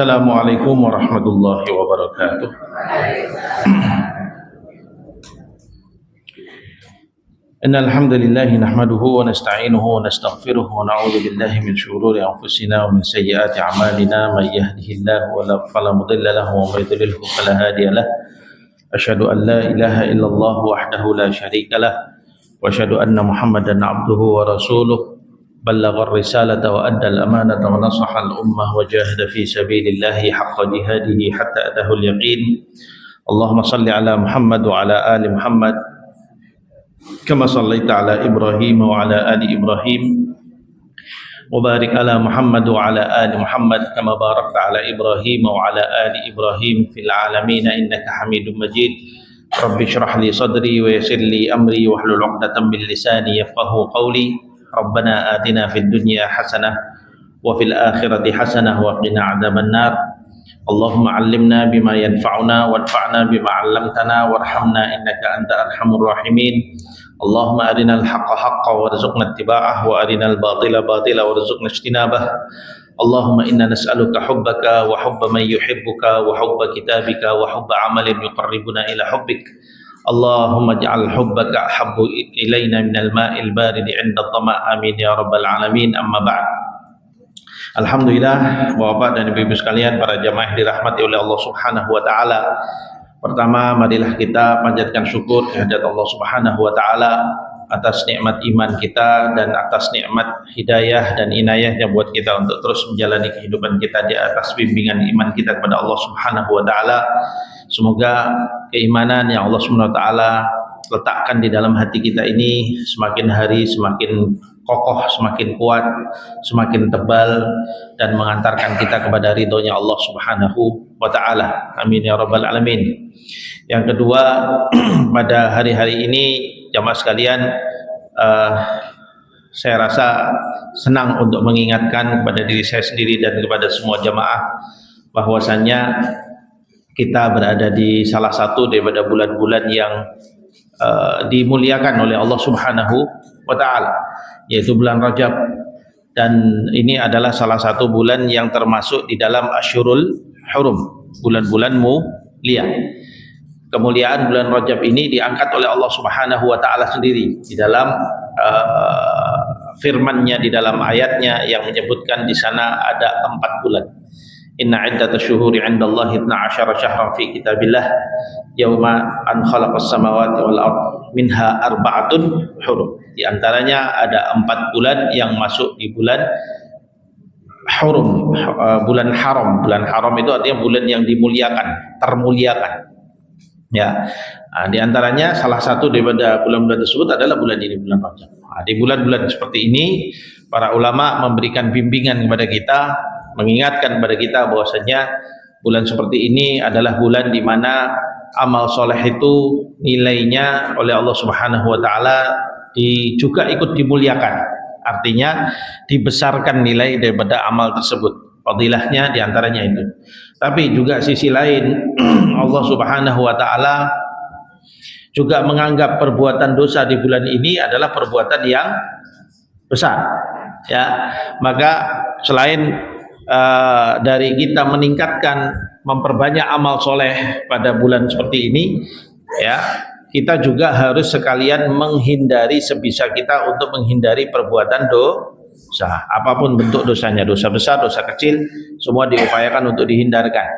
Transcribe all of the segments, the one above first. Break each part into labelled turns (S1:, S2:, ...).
S1: Assalamualaikum warahmatullahi wabarakatuh. Innal hamdalillah nahmaduhu wa nasta'inuhu wa nastaghfiruh wa na'udzu billahi min shururi anfusina wa min sayyiati a'malina may yahdihillahu fala mudilla lahu wa may yudlilhu fala hadiya lahu. Asyhadu an la ilaha illallah wahdahu la syarika lah wa asyhadu anna Muhammadan 'abduhu wa rasuluh. بلغ الرسالة وأدى الأمانة ونصح الأمة وجاهد في سبيل الله حق جهاده حتى أتاه اليقين. اللهم صل على محمد وعلى آل محمد كما صليت على إبراهيم وعلى آل إبراهيم وبارك على محمد وعلى آل محمد كما باركت على إبراهيم وعلى آل إبراهيم في العالمين إنك حميد مجيد. رب اشرح لي صدري ويسر لي أمري واحلل عقدة من لساني يفقهوا قولي. Rabbana atina fid dunya hasanah wa fil akhirati hasanah wa qina adzabannar. Allahumma 'allimna bima yanfa'una wanfa'na bima 'allamtana warhamna innaka anta arhamur rahimin. Allahumma arinal haqqa haqqan warzuqna ittiba'ah wa arinal batila batila warzuqna ijtinabah. Allahumma inna nas'aluka hubbaka wa hubba man yuhibbuka wa hubba kitabika wa hubba 'amalin yuqarribuna ila hubbik. Allahumma ja'al hubbaka ahabbu ilaina minal ma'il barid 'inda dhama' amin ya rabbal alamin. Amma ba'd. Alhamdulillah, Bapak dan Ibu sekalian, para jamaah dirahmati oleh Allah Subhanahu wa taala. Pertama, marilah kita panjatkan syukur kehadirat Allah Subhanahu wa taala atas nikmat iman kita dan atas nikmat hidayah dan inayahnya buat kita untuk terus menjalani kehidupan kita di atas bimbingan iman kita kepada Allah Subhanahu wa taala. Semoga keimanan yang Allah Subhanahu wa taala letakkan di dalam hati kita ini semakin hari semakin kokoh, semakin kuat, semakin tebal dan mengantarkan kita kepada ridhonya Allah Subhanahu wa taala. Amin ya rabbal alamin. Yang kedua, pada hari-hari ini jamaah sekalian, saya rasa senang untuk mengingatkan kepada diri saya sendiri dan kepada semua jamaah bahwasannya kita berada di salah satu daripada bulan-bulan yang dimuliakan oleh Allah Subhanahu wa taala, yaitu bulan Rajab, dan ini adalah salah satu bulan yang termasuk di dalam Asyurul Hurum, bulan-bulan mulia. Kemuliaan bulan Rajab ini diangkat oleh Allah Subhanahu wa taala sendiri di dalam firman-Nya, di dalam ayatnya yang menyebutkan di sana ada 4 bulan. Inna iddatash syuhuri 'indallahi 12 syahran fi kitabillah yauma an khalaqas samawati wal ardh minha arba'atun hurum. Di antaranya ada 4 bulan yang masuk di bulan hurum, bulan haram. Bulan haram itu artinya bulan yang dimuliakan, termuliakan. Ya, nah, di antaranya salah satu daripada bulan-bulan tersebut adalah bulan ini, bulan Rajab. Nah, di bulan-bulan seperti ini, para ulama memberikan bimbingan kepada kita, mengingatkan kepada kita bahwasanya bulan seperti ini adalah bulan di mana amal soleh itu nilainya oleh Allah Subhanahu wa taala juga ikut dimuliakan. Artinya dibesarkan nilai daripada amal tersebut. Fadilahnya diantaranya itu. Tapi juga sisi lain, Allah Subhanahu wa taala juga menganggap perbuatan dosa di bulan ini adalah perbuatan yang besar. Ya, maka selain dari kita meningkatkan, memperbanyak amal soleh pada bulan seperti ini, ya, kita juga harus sekalian menghindari sebisa kita untuk menghindari perbuatan dosa, apapun bentuk dosanya, dosa besar, dosa kecil, semua diupayakan untuk dihindarkan.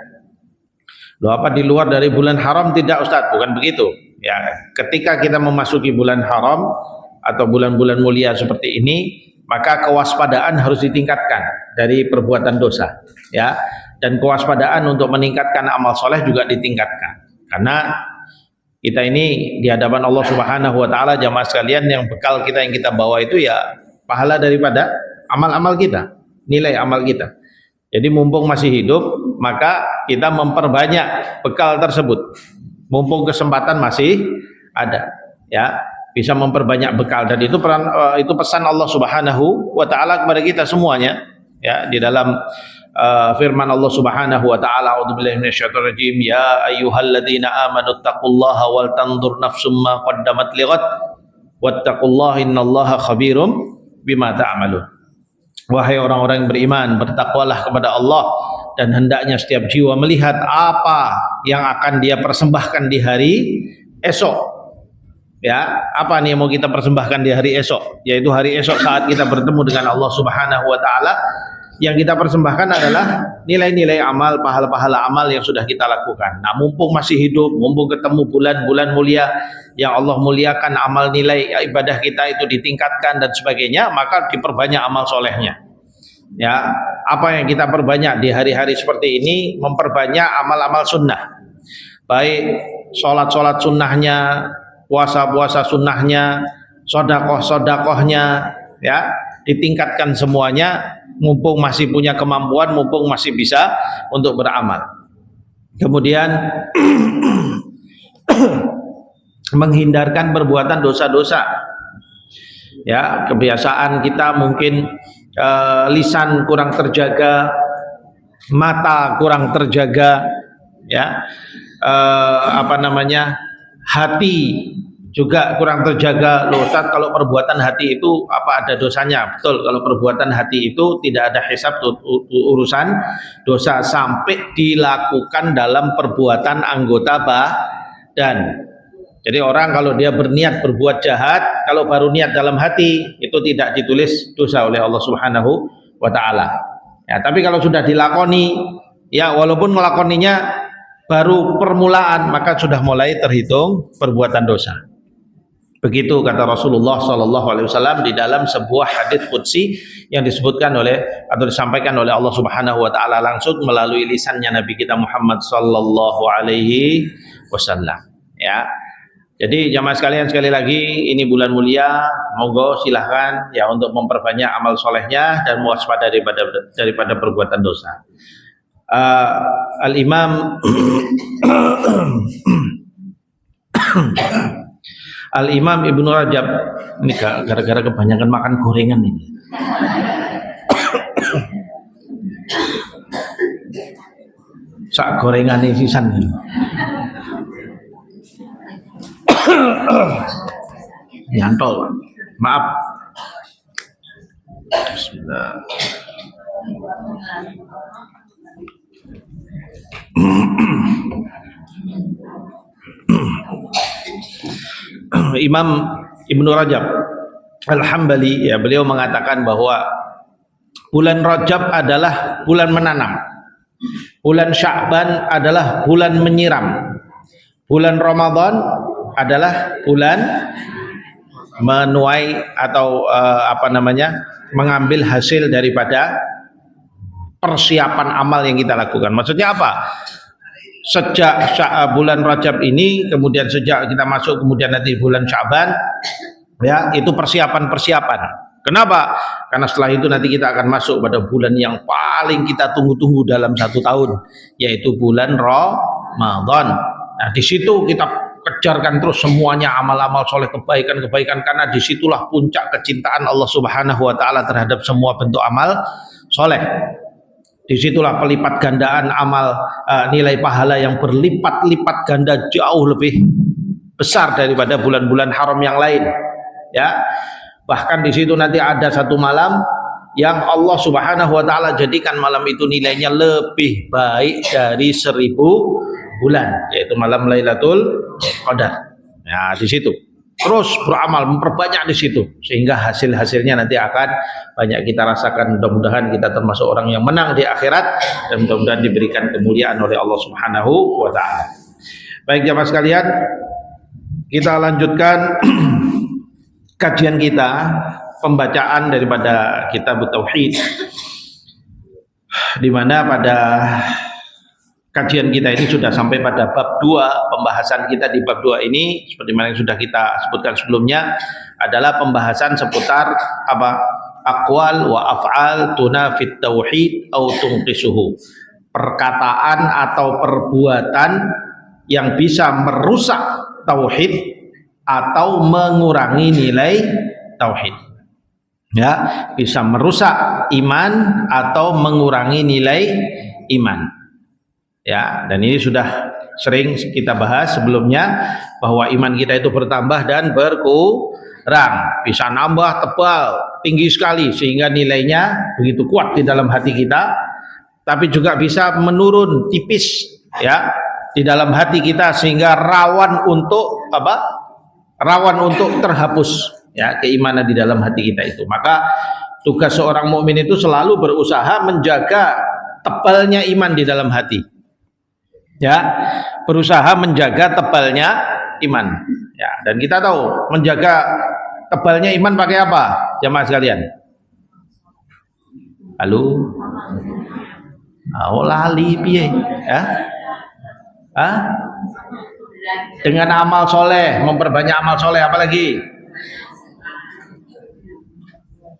S1: Loh, apa di luar dari bulan haram? Tidak, Ustaz, bukan begitu. Ya, ketika kita memasuki bulan haram atau bulan-bulan mulia seperti ini, maka kewaspadaan harus ditingkatkan dari perbuatan dosa, ya, dan kewaspadaan untuk meningkatkan amal soleh juga ditingkatkan. Karena kita ini di hadapan Allah Subhanahu wa taala, jamaah sekalian, yang bekal kita yang kita bawa itu ya pahala daripada amal-amal kita, nilai amal kita. Jadi mumpung masih hidup, maka kita memperbanyak bekal tersebut. Mumpung kesempatan masih ada, ya, bisa memperbanyak bekal. Dan itu pesan Allah Subhanahu wa taala kepada kita semuanya, ya, di dalam firman Allah Subhanahu wa taala, a'udzubillahi minasyaitonir rajim, ya ayyuhalladzina amanu taqullaha wal tanzur nafsum ma qaddamat lighad wattaqullaha innallaha khabirum bima ta'malun. Wahai orang-orang yang beriman, bertakwalah kepada Allah dan hendaknya setiap jiwa melihat apa yang akan dia persembahkan di hari esok. Ya, apa nih yang mau kita persembahkan di hari esok? Yaitu hari esok saat kita bertemu dengan Allah Subhanahu wa taala. Yang kita persembahkan adalah nilai-nilai amal, pahala-pahala amal yang sudah kita lakukan. Nah, mumpung masih hidup, mumpung ketemu bulan-bulan mulia yang Allah muliakan, amal nilai ibadah kita itu ditingkatkan dan sebagainya, maka diperbanyak amal solehnya. Ya, apa yang kita perbanyak di hari-hari seperti ini, memperbanyak amal-amal sunnah, baik sholat-sholat sunnahnya, puasa-puasa sunnahnya, sodakoh-sodakohnya, ya, ditingkatkan semuanya, mumpung masih punya kemampuan, mumpung masih bisa untuk beramal. Kemudian menghindarkan perbuatan dosa-dosa. Ya, kebiasaan kita mungkin lisan kurang terjaga, mata kurang terjaga, ya, hati juga kurang terjaga. Loh Ustaz, kalau perbuatan hati itu apa ada dosanya? Betul, kalau perbuatan hati itu tidak ada hisab urusan dosa sampai dilakukan dalam perbuatan anggota badan. Jadi orang kalau dia berniat berbuat jahat, kalau baru niat dalam hati itu tidak ditulis dosa oleh Allah Subhanahu wa taala. Ya, tapi kalau sudah dilakoni, ya walaupun ngelakoninya baru permulaan, maka sudah mulai terhitung perbuatan dosa. Begitu kata Rasulullah SAW di dalam sebuah hadits qudsi yang disebutkan oleh atau disampaikan oleh Allah Subhanahu wa taala langsung melalui lisannya Nabi kita Muhammad SAW. Ya. Jadi jamaah sekalian, sekali lagi ini bulan mulia, monggo silahkan ya untuk memperbanyak amal solehnya dan waspada daripada perbuatan dosa. Al-Imam Al-Imam Ibnu Rajab, ini gara-gara kebanyakan makan gorengan ini. Sak gorengan ini sisan ini. Nyantol, maaf. Bismillah. Imam Ibnu Rajab Al-Hambali, ya, beliau mengatakan bahwa bulan Rajab adalah bulan menanam, bulan Sya'ban adalah bulan menyiram, bulan Ramadan adalah bulan menuai atau mengambil hasil daripada persiapan amal yang kita lakukan. Maksudnya apa? Sejak bulan Rajab ini, kemudian sejak kita masuk, kemudian nanti bulan Sya'ban, ya, itu persiapan-persiapan. Kenapa? Karena setelah itu nanti kita akan masuk pada bulan yang paling kita tunggu-tunggu dalam satu tahun, yaitu bulan Ramadan. Nah, di situ kita kejarkan terus semuanya amal-amal soleh, kebaikan-kebaikan, karena disitulah puncak kecintaan Allah Subhanahu wa taala terhadap semua bentuk amal soleh. Disitulah pelipat gandaan amal, nilai pahala yang berlipat-lipat ganda jauh lebih besar daripada bulan-bulan haram yang lain. Ya, bahkan di situ nanti ada satu malam yang Allah Subhanahu wa taala jadikan malam itu nilainya lebih baik dari 1000 bulan, yaitu malam Lailatul Qadar. Nah, di situ terus beramal, memperbanyak di situ, sehingga hasil-hasilnya nanti akan banyak kita rasakan. Mudah-mudahan kita termasuk orang yang menang di akhirat dan mudah-mudahan diberikan kemuliaan oleh Allah Subhanahu wa taala. Baik jamaah sekalian, kita lanjutkan kajian kita, pembacaan daripada kitab Tauhid, di mana pada kajian kita ini sudah sampai pada bab 2. Pembahasan kita di bab 2 ini seperti mana yang sudah kita sebutkan sebelumnya adalah pembahasan seputar apa? Aqwal wa af'al tunafit tauhid au tunqisuhu. Perkataan atau perbuatan yang bisa merusak tauhid atau mengurangi nilai tauhid. Ya, bisa merusak iman atau mengurangi nilai iman. Ya, dan ini sudah sering kita bahas sebelumnya bahwa iman kita itu bertambah dan berkurang, bisa nambah, tebal, tinggi sekali sehingga nilainya begitu kuat di dalam hati kita, tapi juga bisa menurun tipis ya di dalam hati kita sehingga rawan untuk apa? Rawan untuk terhapus ya keimanan di dalam hati kita itu. Maka tugas seorang mukmin itu selalu berusaha menjaga tebalnya iman di dalam hati. Ya, berusaha menjaga tebalnya iman. Ya, dan kita tahu menjaga tebalnya iman pakai apa, jamaah sekalian? Halo, lali piye? Ya, dengan amal soleh, memperbanyak amal soleh, apalagi?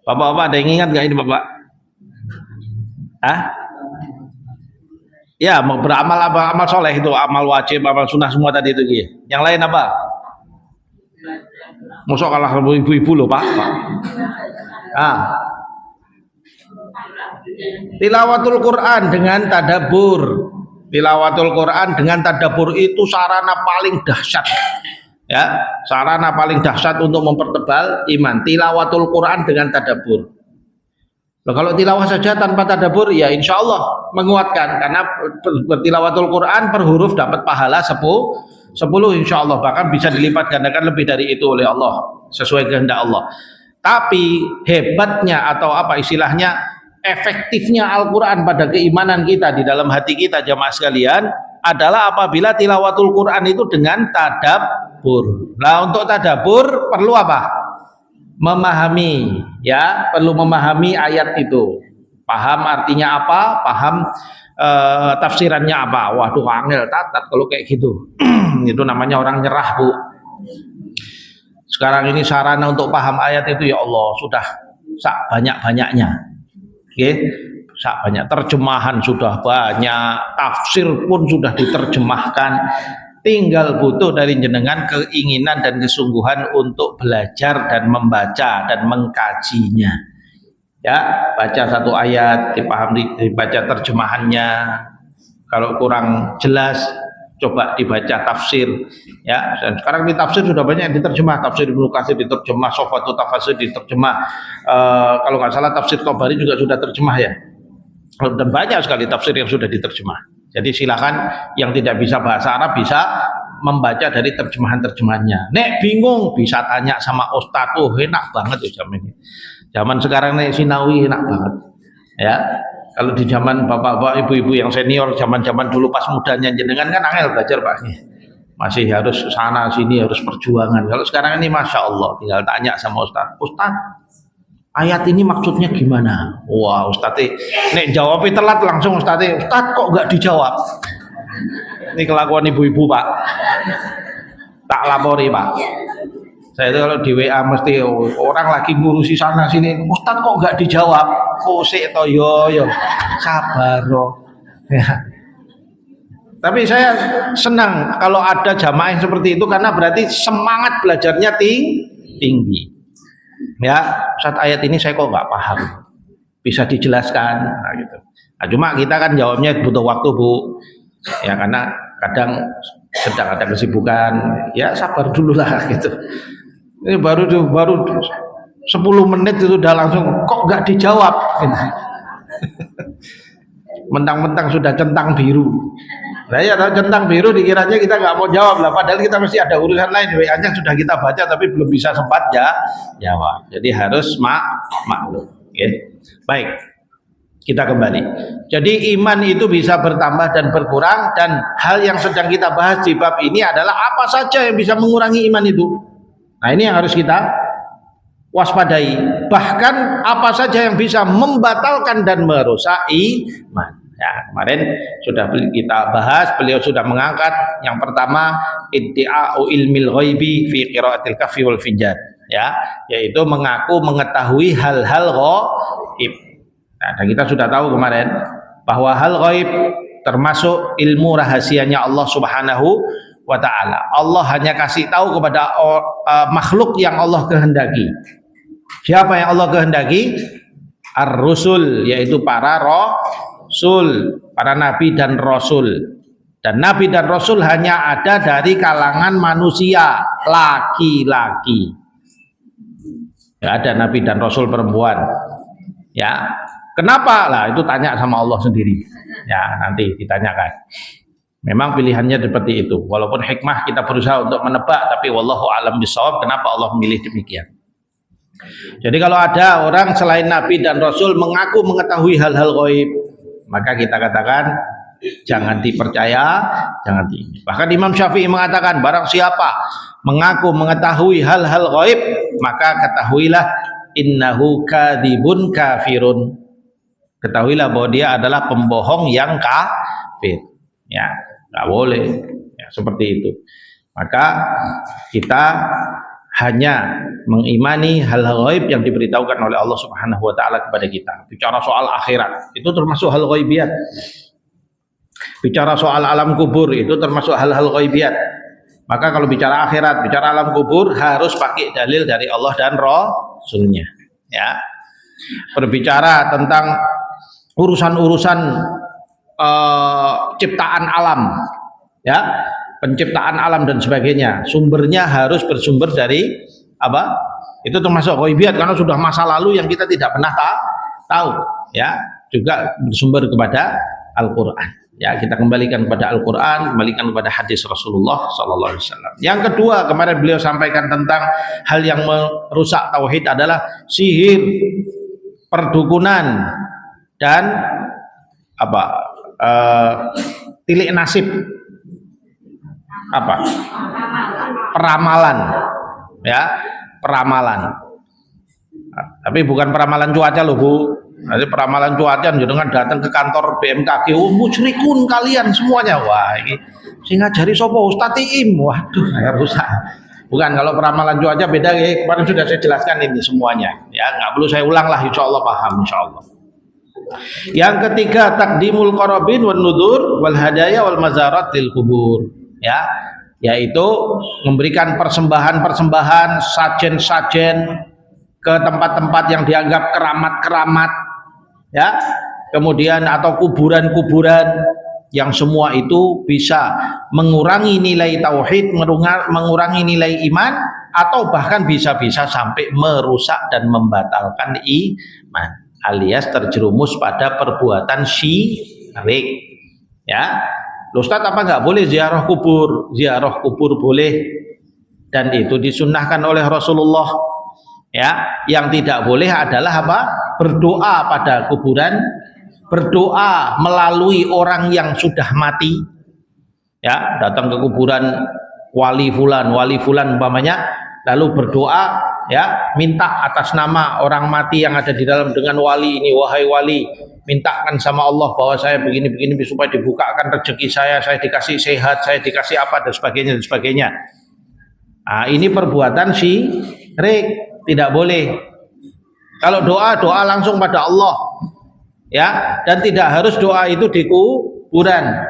S1: Bapak-bapak ada yang ingat nggak ini bapak? Ya, beramal apa? Amal soleh itu, amal wajib, amal sunnah semua tadi itu. Yang lain apa? Masuk kalah ibu-ibu loh pak. Tilawatul Quran dengan tadabbur. Tilawatul Quran dengan tadabbur itu sarana paling dahsyat. Ya, sarana paling dahsyat untuk mempertebal iman. Tilawatul Quran dengan tadabbur. Loh, kalau tilawah saja tanpa tadabbur ya insya Allah menguatkan, karena bertilawatul Quran per huruf dapat pahala 10 insya Allah, bahkan bisa dilipat gandakan lebih dari itu oleh Allah sesuai kehendak Allah. Tapi hebatnya atau apa istilahnya efektifnya Al-Quran pada keimanan kita di dalam hati kita jamaah sekalian adalah apabila tilawatul Quran itu dengan tadabbur. Nah, untuk tadabbur perlu apa? Memahami, ya, perlu memahami ayat itu, paham artinya apa, paham tafsirannya apa. Waduh, angel tatat kalau kayak gitu. Itu namanya orang nyerah, Bu. Sekarang ini sarana untuk paham ayat itu ya Allah sudah sak banyak-banyaknya. Oke, sak banyak, terjemahan sudah banyak, tafsir pun sudah diterjemahkan. Tinggal butuh dari jenengan keinginan dan kesungguhan untuk belajar dan membaca dan mengkajinya. Ya, baca satu ayat, dipahami, dibaca terjemahannya. Kalau kurang jelas, coba dibaca tafsir. Ya, dan sekarang di tafsir sudah banyak yang diterjemah. Tafsir Ibnu Katsir diterjemah, Sofatul Tafasir diterjemah. Kalau nggak salah tafsir Tabari juga sudah terjemah ya. Dan banyak sekali tafsir yang sudah diterjemah. Jadi silakan yang tidak bisa bahasa Arab bisa membaca dari terjemahan-terjemahannya. Nek bingung bisa tanya sama Ustadz. Oh, enak banget ya zaman ini. Zaman sekarang nek sinawi enak banget. Ya, kalau di zaman bapak-bapak, ibu-ibu yang senior, zaman-zaman dulu pas mudanya jenengan kan angel belajar Pak. Masih harus sana sini, harus perjuangan. Kalau sekarang ini masya Allah, tinggal tanya sama Ustadz. Ustadz, ayat ini maksudnya gimana? Wah, Ustadz, nek jawabnya telat langsung Ustadz kok nggak dijawab? Ini kelakuan ibu-ibu Pak. Tak lapori Pak. Saya itu kalau di WA mesti orang lagi ngurusi sana sini, Ustadz kok nggak dijawab? Kosek to yo, sabar loh. Ya. Tapi saya senang kalau ada jamaah yang seperti itu karena berarti semangat belajarnya tinggi. Ya, saat ayat ini saya kok nggak paham, bisa dijelaskan, nah, gitu. Nah, cuma kita kan jawabnya butuh waktu Bu, ya karena kadang sedang ada kesibukan, ya sabar dulu lah gitu. Ini baru 10 menit itu udah langsung kok nggak dijawab, gitu. Mentang-mentang sudah centang biru. Nah ya, centang biru dikiranya kita nggak mau jawab lah, padahal kita masih ada urusan lain. WA-nya sudah kita baca tapi belum bisa sempat jawab. Jadi harus maklum. Okay. Baik, kita kembali. Jadi iman itu bisa bertambah dan berkurang, dan hal yang sedang kita bahas di bab ini adalah apa saja yang bisa mengurangi iman itu. Nah ini yang harus kita waspadai. Bahkan apa saja yang bisa membatalkan dan merusak iman. Ya, kemarin sudah kita bahas, beliau sudah mengangkat yang pertama iddia'u ilmil ghaibi fi qiraatil kahfi wal finjan, ya, yaitu mengaku mengetahui hal-hal ghaib. Nah, dan kita sudah tahu kemarin bahwa hal ghaib termasuk ilmu rahasianya Allah Subhanahu wa taala. Allah hanya kasih tahu kepada makhluk yang Allah kehendaki. Siapa yang Allah kehendaki? Ar-rusul, yaitu para Rasul, para nabi dan rasul. Dan nabi dan rasul hanya ada dari kalangan manusia laki-laki. Ya, ada nabi dan rasul perempuan. Ya, Kenapa? Lah itu tanya sama Allah sendiri. Ya, nanti ditanyakan. Memang pilihannya seperti itu. Walaupun hikmah kita berusaha untuk menebak, tapi wallahu alam bisawab, kenapa Allah memilih demikian. Jadi kalau ada orang selain Nabi dan Rasul mengaku mengetahui hal-hal gaib, maka kita katakan jangan dipercaya, jangan di. Bahkan Imam Syafi'i mengatakan barang siapa mengaku mengetahui hal-hal gaib, maka ketahuilah innahu kadibun kafirun. Ketahuilah bahwa dia adalah pembohong yang kafir. Ya, nggak boleh. Ya, seperti itu. Maka kita hanya mengimani hal-hal gaib yang diberitahukan oleh Allah Subhanahu wa taala kepada kita. Bicara soal akhirat, itu termasuk hal gaibiyat. Bicara soal alam kubur, itu termasuk hal-hal gaibiyat. Maka kalau bicara akhirat, bicara alam kubur harus pakai dalil dari Allah dan Rasulnya. Ya. Berbicara tentang urusan-urusan ciptaan alam, ya, penciptaan alam dan sebagainya, sumbernya harus bersumber dari apa? Itu termasuk ghaibiyat karena sudah masa lalu yang kita tidak pernah tahu, ya, juga bersumber kepada Al-Qur'an. Ya, kita kembalikan kepada Al-Qur'an, kembalikan kepada hadis Rasulullah sallallahu alaihi wasallam. Yang kedua, kemarin beliau sampaikan tentang hal yang merusak tauhid adalah sihir, perdukunan, dan apa? Tilik nasib, apa? Peramalan, ya, peramalan. Tapi bukan peramalan cuaca loh, Bu. Nanti peramalan cuaca jangan datang ke kantor BMKG, oh musyrikun kalian semuanya. Wah, ini sing ngajari sapa Ustaz Iim. Waduh, saya rusak. Bukan, kalau peramalan cuaca beda ya. Kemarin sudah saya jelaskan ini semuanya. Ya, nggak perlu saya ulang lah, insyaallah paham insyaallah. Yang ketiga, takdimul qarabin wan nudur wal hadaya wal mazarat lil kubur. Ya, yaitu memberikan persembahan-persembahan, sajen-sajen ke tempat-tempat yang dianggap keramat-keramat, ya, kemudian atau kuburan-kuburan, yang semua itu bisa mengurangi nilai tauhid, mengurangi nilai iman, atau bahkan bisa-bisa sampai merusak dan membatalkan iman, alias terjerumus pada perbuatan syirik. Ya, Ustaz, apa nggak boleh ziarah kubur? Ziarah kubur boleh, dan itu disunnahkan oleh Rasulullah. Ya, yang tidak boleh adalah apa? Berdoa pada kuburan, berdoa melalui orang yang sudah mati. Ya, datang ke kuburan wali fulan umpamanya, lalu berdoa, ya, minta atas nama orang mati yang ada di dalam dengan wali ini, wahai wali, mintakan sama Allah bahwa saya begini-begini supaya dibukakan rezeki saya dikasih sehat, saya dikasih apa dan sebagainya dan sebagainya. Nah, ini perbuatan syirik. Tidak boleh. Kalau doa langsung pada Allah, ya, dan tidak harus doa itu di kuburan.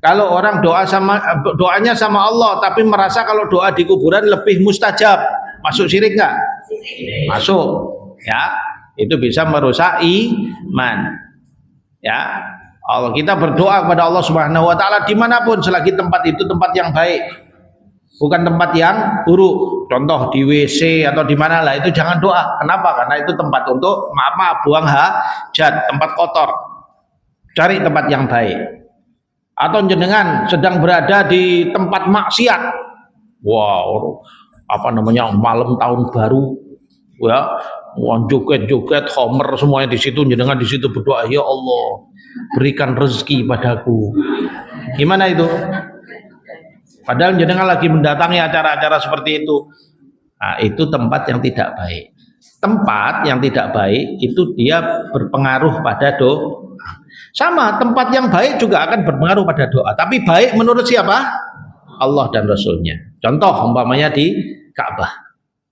S1: Kalau orang doanya sama Allah tapi merasa kalau doa di kuburan lebih mustajab, masuk syirik nggak? Masuk. Ya, itu bisa merusak iman. Ya, Allah, kita berdoa kepada Allah Subhanahu wa taala dimanapun selagi tempat itu tempat yang baik, bukan tempat yang buruk. Contoh di WC atau di mana lah, itu jangan doa. Kenapa? Karena itu tempat untuk maaf buang hajat, tempat kotor. Cari tempat yang baik. Atau jenengan sedang berada di tempat maksiat. Wow, apa namanya, malam tahun baru, ya, joget-joget, homer semuanya di situ, jenengan di situ berdoa, ya Allah, berikan rezeki padaku. Gimana itu? Padahal jenengan lagi mendatangi acara-acara seperti itu. Nah, itu tempat yang tidak baik. Tempat yang tidak baik itu dia berpengaruh pada doa. Sama, tempat yang baik juga akan berpengaruh pada doa. Tapi baik menurut siapa? Allah dan Rasulnya. Contoh umpamanya di Ka'bah.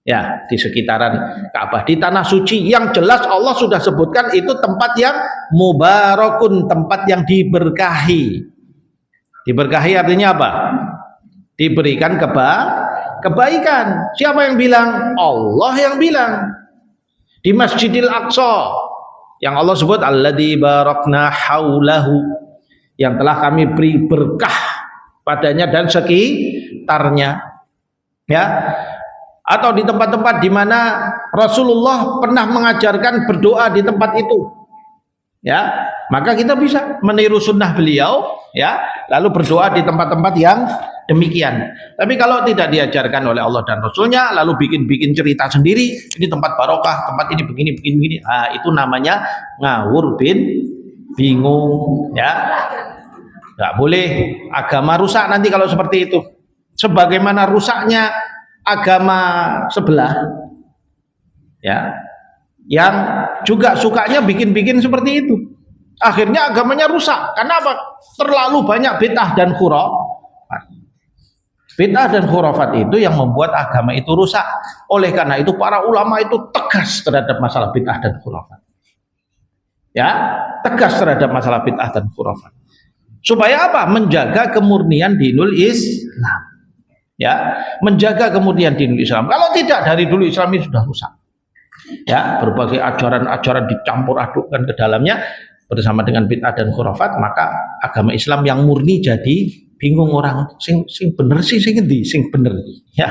S1: Ya, di sekitaran Ka'bah, di tanah suci yang jelas Allah sudah sebutkan itu tempat yang mubarakun, tempat yang diberkahi. Diberkahi artinya apa? Diberikan kebaikan. Siapa yang bilang? Allah yang bilang. Di Masjidil Aqsa yang Allah sebut alladzi barakna haulahu, yang telah kami beri berkah padanya dan sekitarnya. Ya. Atau di tempat-tempat di mana Rasulullah pernah mengajarkan berdoa di tempat itu. ya, maka kita bisa meniru sunnah beliau, ya, lalu berdoa di tempat-tempat yang demikian. Tapi kalau tidak diajarkan oleh Allah dan Rasulnya, lalu bikin cerita sendiri, ini tempat barokah, tempat ini begini, nah, itu namanya ngawur bingung, ya. Nggak boleh, agama rusak nanti kalau seperti itu. Sebagaimana rusaknya agama sebelah, ya, yang juga sukanya bikin seperti itu. Akhirnya agamanya rusak. Karena apa? Terlalu banyak bid'ah dan khurafat. Bid'ah dan khurafat itu yang membuat agama itu rusak. Oleh karena itu para ulama itu tegas terhadap masalah bid'ah dan khurafat. Ya, tegas terhadap masalah bid'ah dan khurafat. Supaya apa? Menjaga kemurnian dinul Islam. Ya, menjaga kemurnian dinul Islam. Kalau tidak, dari dulu Islam ini sudah rusak. Ya, berbagai ajaran-ajaran dicampur adukkan ke dalamnya bersama dengan bid'ah dan khurafat, maka agama Islam yang murni jadi bingung orang, sing bener sih, sing bener, ya,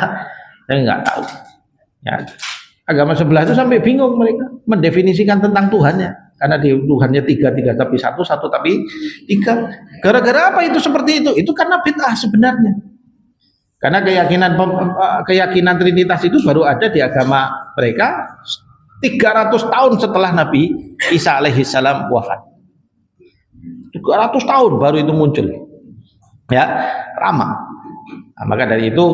S1: saya nggak tahu. Ya, agama sebelah itu sampai bingung mereka mendefinisikan tentang Tuhannya, karena Tuhannya tiga tapi satu tapi tiga. Gara-gara apa itu seperti itu? Itu karena bid'ah sebenarnya. Karena keyakinan Trinitas itu baru ada di agama mereka 300 tahun setelah Nabi Isa alaihissalam wafat. 300 tahun baru itu muncul. Ya, lama. Nah, maka dari itu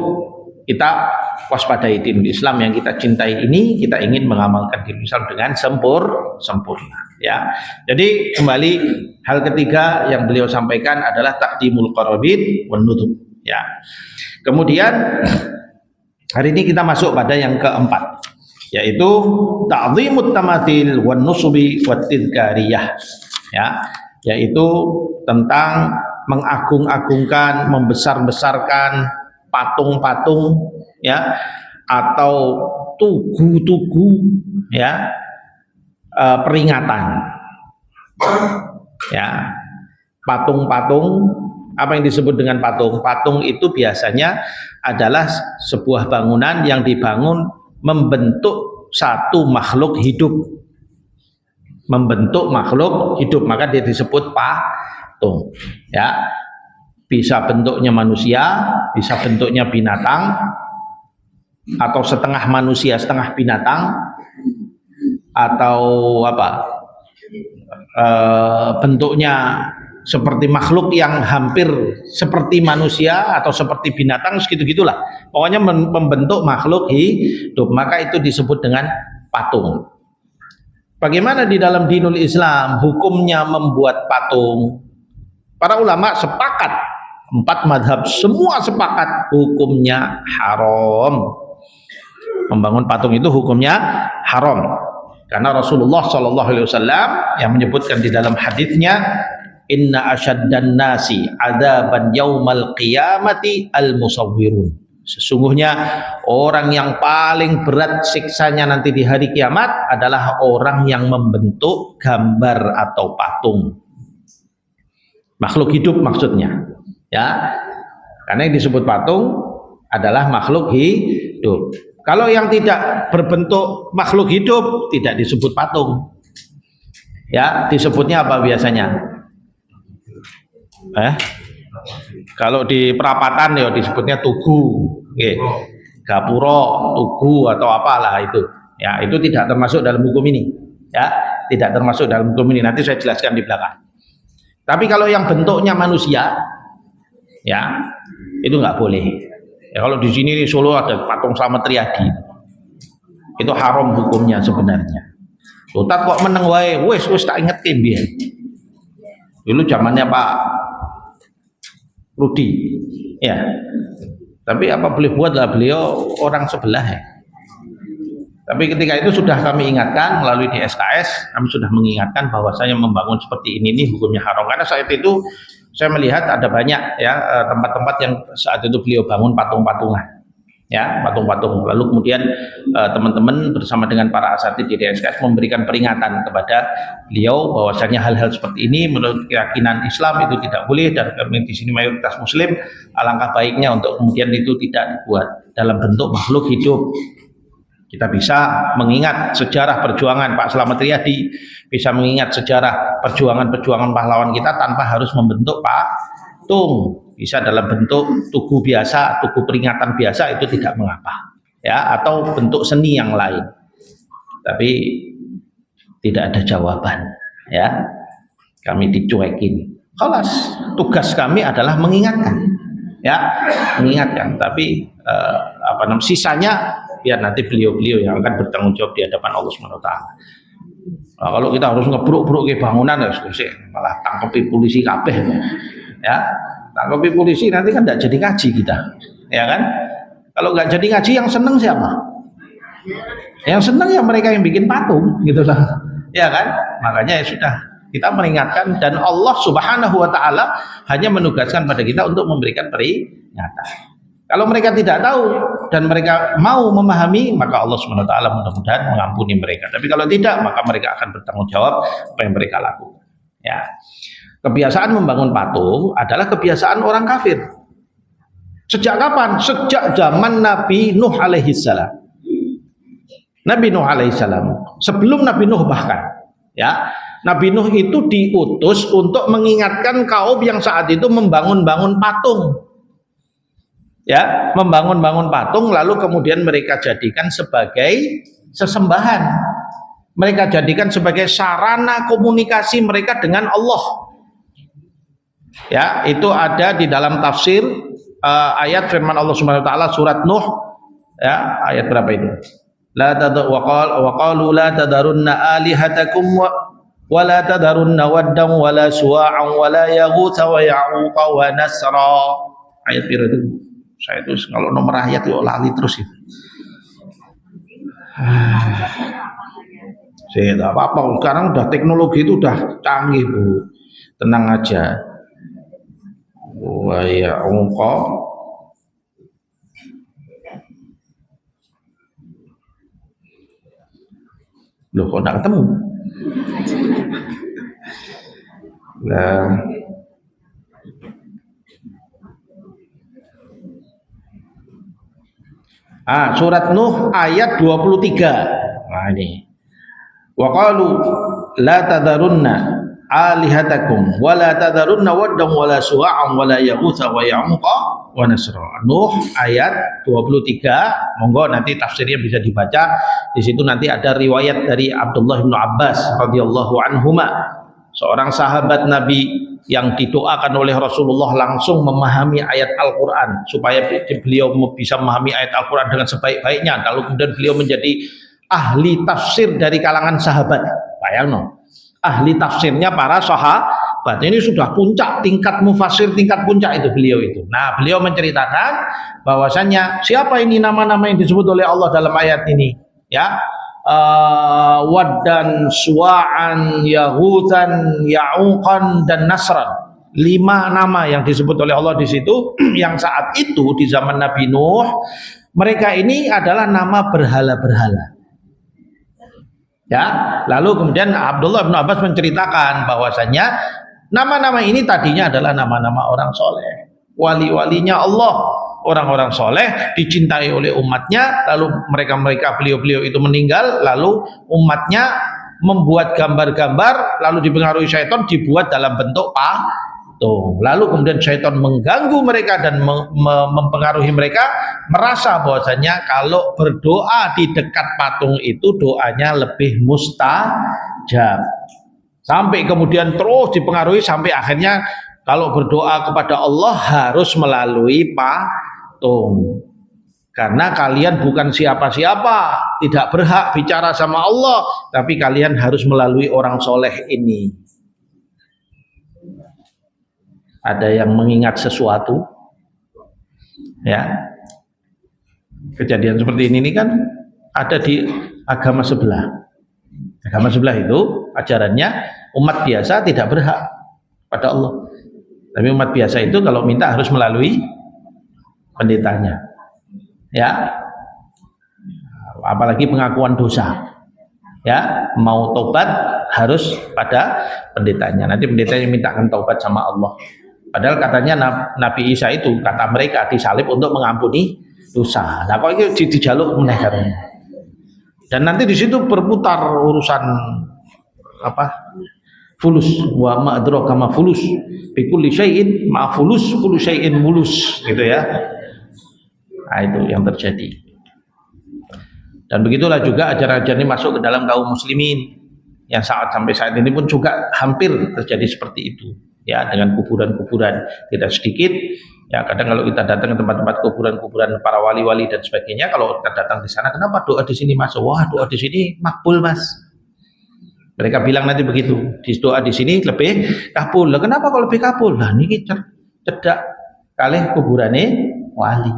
S1: kita waspadai dinul Islam yang kita cintai ini, kita ingin mengamalkan dinul Islam dengan sempurna. Ya. Jadi kembali hal ketiga yang beliau sampaikan adalah taqdimul qarabin wan nudub. Ya. Kemudian hari ini kita masuk pada yang keempat, yaitu ta'zimut tamathil wan nusubi wat tidkariyah, ya, yaitu tentang mengagung-agungkan, membesar-besarkan patung-patung, ya, atau tugu-tugu, ya, peringatan, ya, patung-patung. Apa yang disebut dengan patung? Patung itu biasanya adalah sebuah bangunan yang dibangun membentuk satu makhluk hidup. Membentuk makhluk hidup, maka dia disebut patung. Ya, bisa bentuknya manusia, bisa bentuknya binatang, atau setengah manusia, setengah binatang, atau apa? Bentuknya seperti makhluk yang hampir seperti manusia atau seperti binatang, segitu-gitulah. Pokoknya membentuk makhluk hidup, maka itu disebut dengan patung. Bagaimana di dalam dinul Islam hukumnya membuat patung? Para ulama sepakat, 4 madhab semua sepakat hukumnya haram. Membangun patung itu hukumnya haram. Karena Rasulullah SAW yang menyebutkan di dalam hadisnya, inna asyaddan nasi adzaban yaumal qiyamati al musawwirun. Sesungguhnya orang yang paling berat siksanya nanti di hari kiamat adalah orang yang membentuk gambar atau patung. Makhluk hidup maksudnya. Ya. Karena yang disebut patung adalah makhluk hidup. Kalau yang tidak berbentuk makhluk hidup tidak disebut patung. Ya, disebutnya apa biasanya? Kalau di perapatan ya disebutnya tugu, gapuro, tugu atau apalah itu. Ya, itu tidak termasuk dalam hukum ini. Ya, tidak termasuk dalam hukum ini. Nanti saya jelaskan di belakang. Tapi kalau yang bentuknya manusia, ya itu nggak boleh. Ya, kalau di sini di Solo ada patung Slamet Riyadi, itu haram hukumnya sebenarnya. Ustaz kok meneng wae, wis tak ingetin biyen. Dulu zamannya Pak Rudi, ya. Tapi apa boleh buat lah, beliau orang sebelah ya. Tapi ketika itu sudah kami ingatkan melalui di SKS, kami sudah mengingatkan bahwasanya membangun seperti ini hukumnya haram. Karena saat itu saya melihat ada banyak ya tempat-tempat yang saat itu beliau bangun patung-patungan, ya, patung-patung. Lalu kemudian teman-teman bersama dengan para asatidz di SKS memberikan peringatan kepada beliau bahwasanya hal-hal seperti ini menurut keyakinan Islam itu tidak boleh, dan kami di sini mayoritas Muslim, alangkah baiknya untuk kemudian itu tidak dibuat dalam bentuk makhluk hidup. Kita bisa mengingat sejarah perjuangan Pak Slamet Riyadi, bisa mengingat sejarah perjuangan-perjuangan pahlawan kita tanpa harus membentuk patung. Bisa dalam bentuk tugu biasa, tugu peringatan biasa, itu tidak mengapa. Ya, atau bentuk seni yang lain. Tapi tidak ada jawaban, ya. Kami dicuekin. Kelas tugas kami adalah mengingatkan, ya, mengingatkan. Tapi sisanya biar nanti beliau-beliau yang akan bertanggung jawab di hadapan Allah Subhanahu wa taala. Nah, kalau kita harus ngebruk-bruk ke bangunan ya malah tangkepi polisi kabeh. Ya, tangkepi polisi nanti kan tidak jadi ngaji kita. Ya kan? Kalau nggak jadi ngaji yang seneng siapa? Yang seneng ya mereka yang bikin patung gitu lah. Ya kan? Makanya ya sudah, kita mengingatkan dan Allah Subhanahu wa taala hanya menugaskan pada kita untuk memberikan peringatan. Kalau mereka tidak tahu dan mereka mau memahami, maka Allah Subhanahu wa taala mudah-mudahan mengampuni mereka. Tapi kalau tidak, maka mereka akan bertanggung jawab apa yang mereka lakukan. Ya. Kebiasaan membangun patung adalah kebiasaan orang kafir. Sejak kapan? Sejak zaman Nabi Nuh alaihissalam. Nabi Nuh alaihissalam. Sebelum Nabi Nuh bahkan, ya. Nabi Nuh itu diutus untuk mengingatkan kaum yang saat itu membangun-bangun patung. Ya, membangun-bangun patung lalu kemudian mereka jadikan sebagai sesembahan. Mereka jadikan sebagai sarana komunikasi mereka dengan Allah. Ya, itu ada di dalam tafsir ayat firman Allah Subhanahu wa taala surat Nuh, ya, ayat berapa itu? La qalu la tadarunna alihatakum wa la tadarunna waddan wa la suwa'an wa la yaghutha wa ya'uqa wa nasra. Ayat berapa itu? Saya itu kalau nomor ayat itu lali terus itu. Saya tidak apa-apa. Sekarang udah teknologi itu udah canggih Bu. Tenang aja. Wa ya'uqa. Loh kok tidak ketemu? Nah. Surat Nuh ayat 23. Nah ini. Wa qalu la tadarunna alihatakum wa la tadarunna waddan wa la suwa'an wa la yaghutha wa ya'uqa wa nasra. Nuh ayat 23. Monggo nanti tafsirnya bisa dibaca. Di situ nanti ada riwayat dari Abdullah bin Abbas radhiyallahu anhuma, seorang sahabat Nabi yang didoakan oleh Rasulullah langsung memahami ayat Al-Quran supaya beliau bisa memahami ayat Al-Quran dengan sebaik-baiknya. Lalu kemudian beliau menjadi ahli tafsir dari kalangan sahabat. Bayang no, ahli tafsirnya para sahabat. Ini sudah puncak, tingkat mufasir, tingkat puncak itu beliau itu. Nah, beliau menceritakan bahwasanya siapa ini nama-nama yang disebut oleh Allah dalam ayat ini, ya. Waddan, Suwa'an, Yahutan, Ya'uqan dan Nasran. 5 nama yang disebut oleh Allah di situ yang saat itu di zaman Nabi Nuh, mereka ini adalah nama berhala-berhala. Ya, lalu kemudian Abdullah bin Abbas menceritakan bahwasanya nama-nama ini tadinya adalah nama-nama orang soleh, wali-walinya Allah. Orang-orang soleh dicintai oleh umatnya, lalu mereka beliau-beliau itu meninggal, lalu umatnya membuat gambar-gambar, lalu dipengaruhi syaitan, dibuat dalam bentuk patung. Lalu kemudian syaitan mengganggu mereka dan mempengaruhi mereka, merasa bahwasanya kalau berdoa di dekat patung itu doanya lebih mustajab. Sampai kemudian terus dipengaruhi sampai akhirnya kalau berdoa kepada Allah harus melalui patung. Karena kalian bukan siapa-siapa, tidak berhak bicara sama Allah, tapi kalian harus melalui orang soleh ini. Ada yang mengingat sesuatu, ya. Kejadian seperti ini kan ada di agama sebelah. Agama sebelah itu ajarannya umat biasa tidak berhak pada Allah. Tapi umat biasa itu kalau minta harus melalui pendetanya, ya. Apalagi pengakuan dosa, ya, mau tobat harus pada pendetanya. Nanti pendetanya mintakan taubat sama Allah. Padahal katanya Nabi Isa itu kata mereka disalib untuk mengampuni dosa. Nah kok itu dijaluk meneh katanya. Dan nanti di situ berputar urusan apa? Fulus, wa ma adraka ma fulus, bi kulli syai'in ma fulus, kullu syai'in mulus, gitu ya. Nah, itu yang terjadi. Dan begitulah juga ajaran-ajaran ini masuk ke dalam kaum muslimin yang sampai saat ini pun juga hampir terjadi seperti itu, ya, dengan kuburan-kuburan tidak sedikit. Ya, kadang kalau kita datang ke tempat-tempat kuburan-kuburan para wali-wali dan sebagainya, kalau kita datang di sana, kenapa doa di sini masuk? Wah, doa di sini makbul, Mas. Mereka bilang nanti begitu, di doa di sini lebih kabul. Lah kenapa kalau lebih kabul? Lah niki cedak kalih kuburane wali.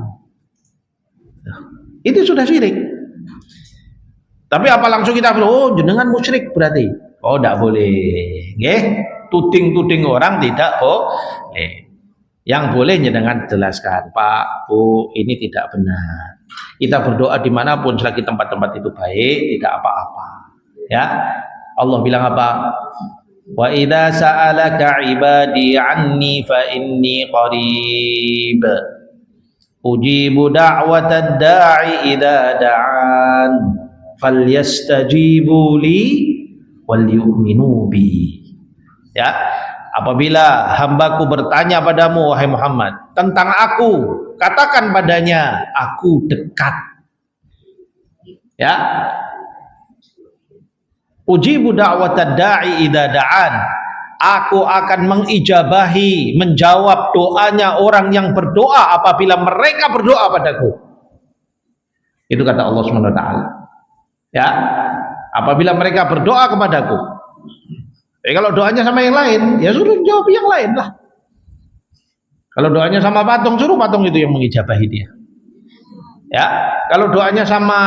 S1: Itu sudah syirik. Tapi apa langsung kita bilang, oh jenengan musyrik berarti? Oh, tidak boleh. Nggih, tuding-tuding orang tidak boleh. Yang boleh jenengan jelaskan, Pak, Bu, ini tidak benar. Kita berdoa dimanapun selagi tempat-tempat itu baik, tidak apa-apa. Ya, Allah bilang apa? Wa idza sa'alaka 'ibadi 'anni fa inni qarib. Ujibu da'watad da'i idza da'an. Falyastajibu li wal yu'minu bi. Ya, apabila hambaku bertanya padamu wahai Muhammad tentang aku, katakan padanya aku dekat. Ya, ujibu da'watad da'i idza da'an. Aku akan mengijabahi, menjawab doanya orang yang berdoa apabila mereka berdoa padaku. Itu kata Allah Subhanahu wa taala. Ya, apabila mereka berdoa kepadaku. Kalau doanya sama yang lain, ya suruh jawab yang lain lah. Kalau doanya sama patung, suruh patung itu yang mengijabahi dia. Ya, kalau doanya sama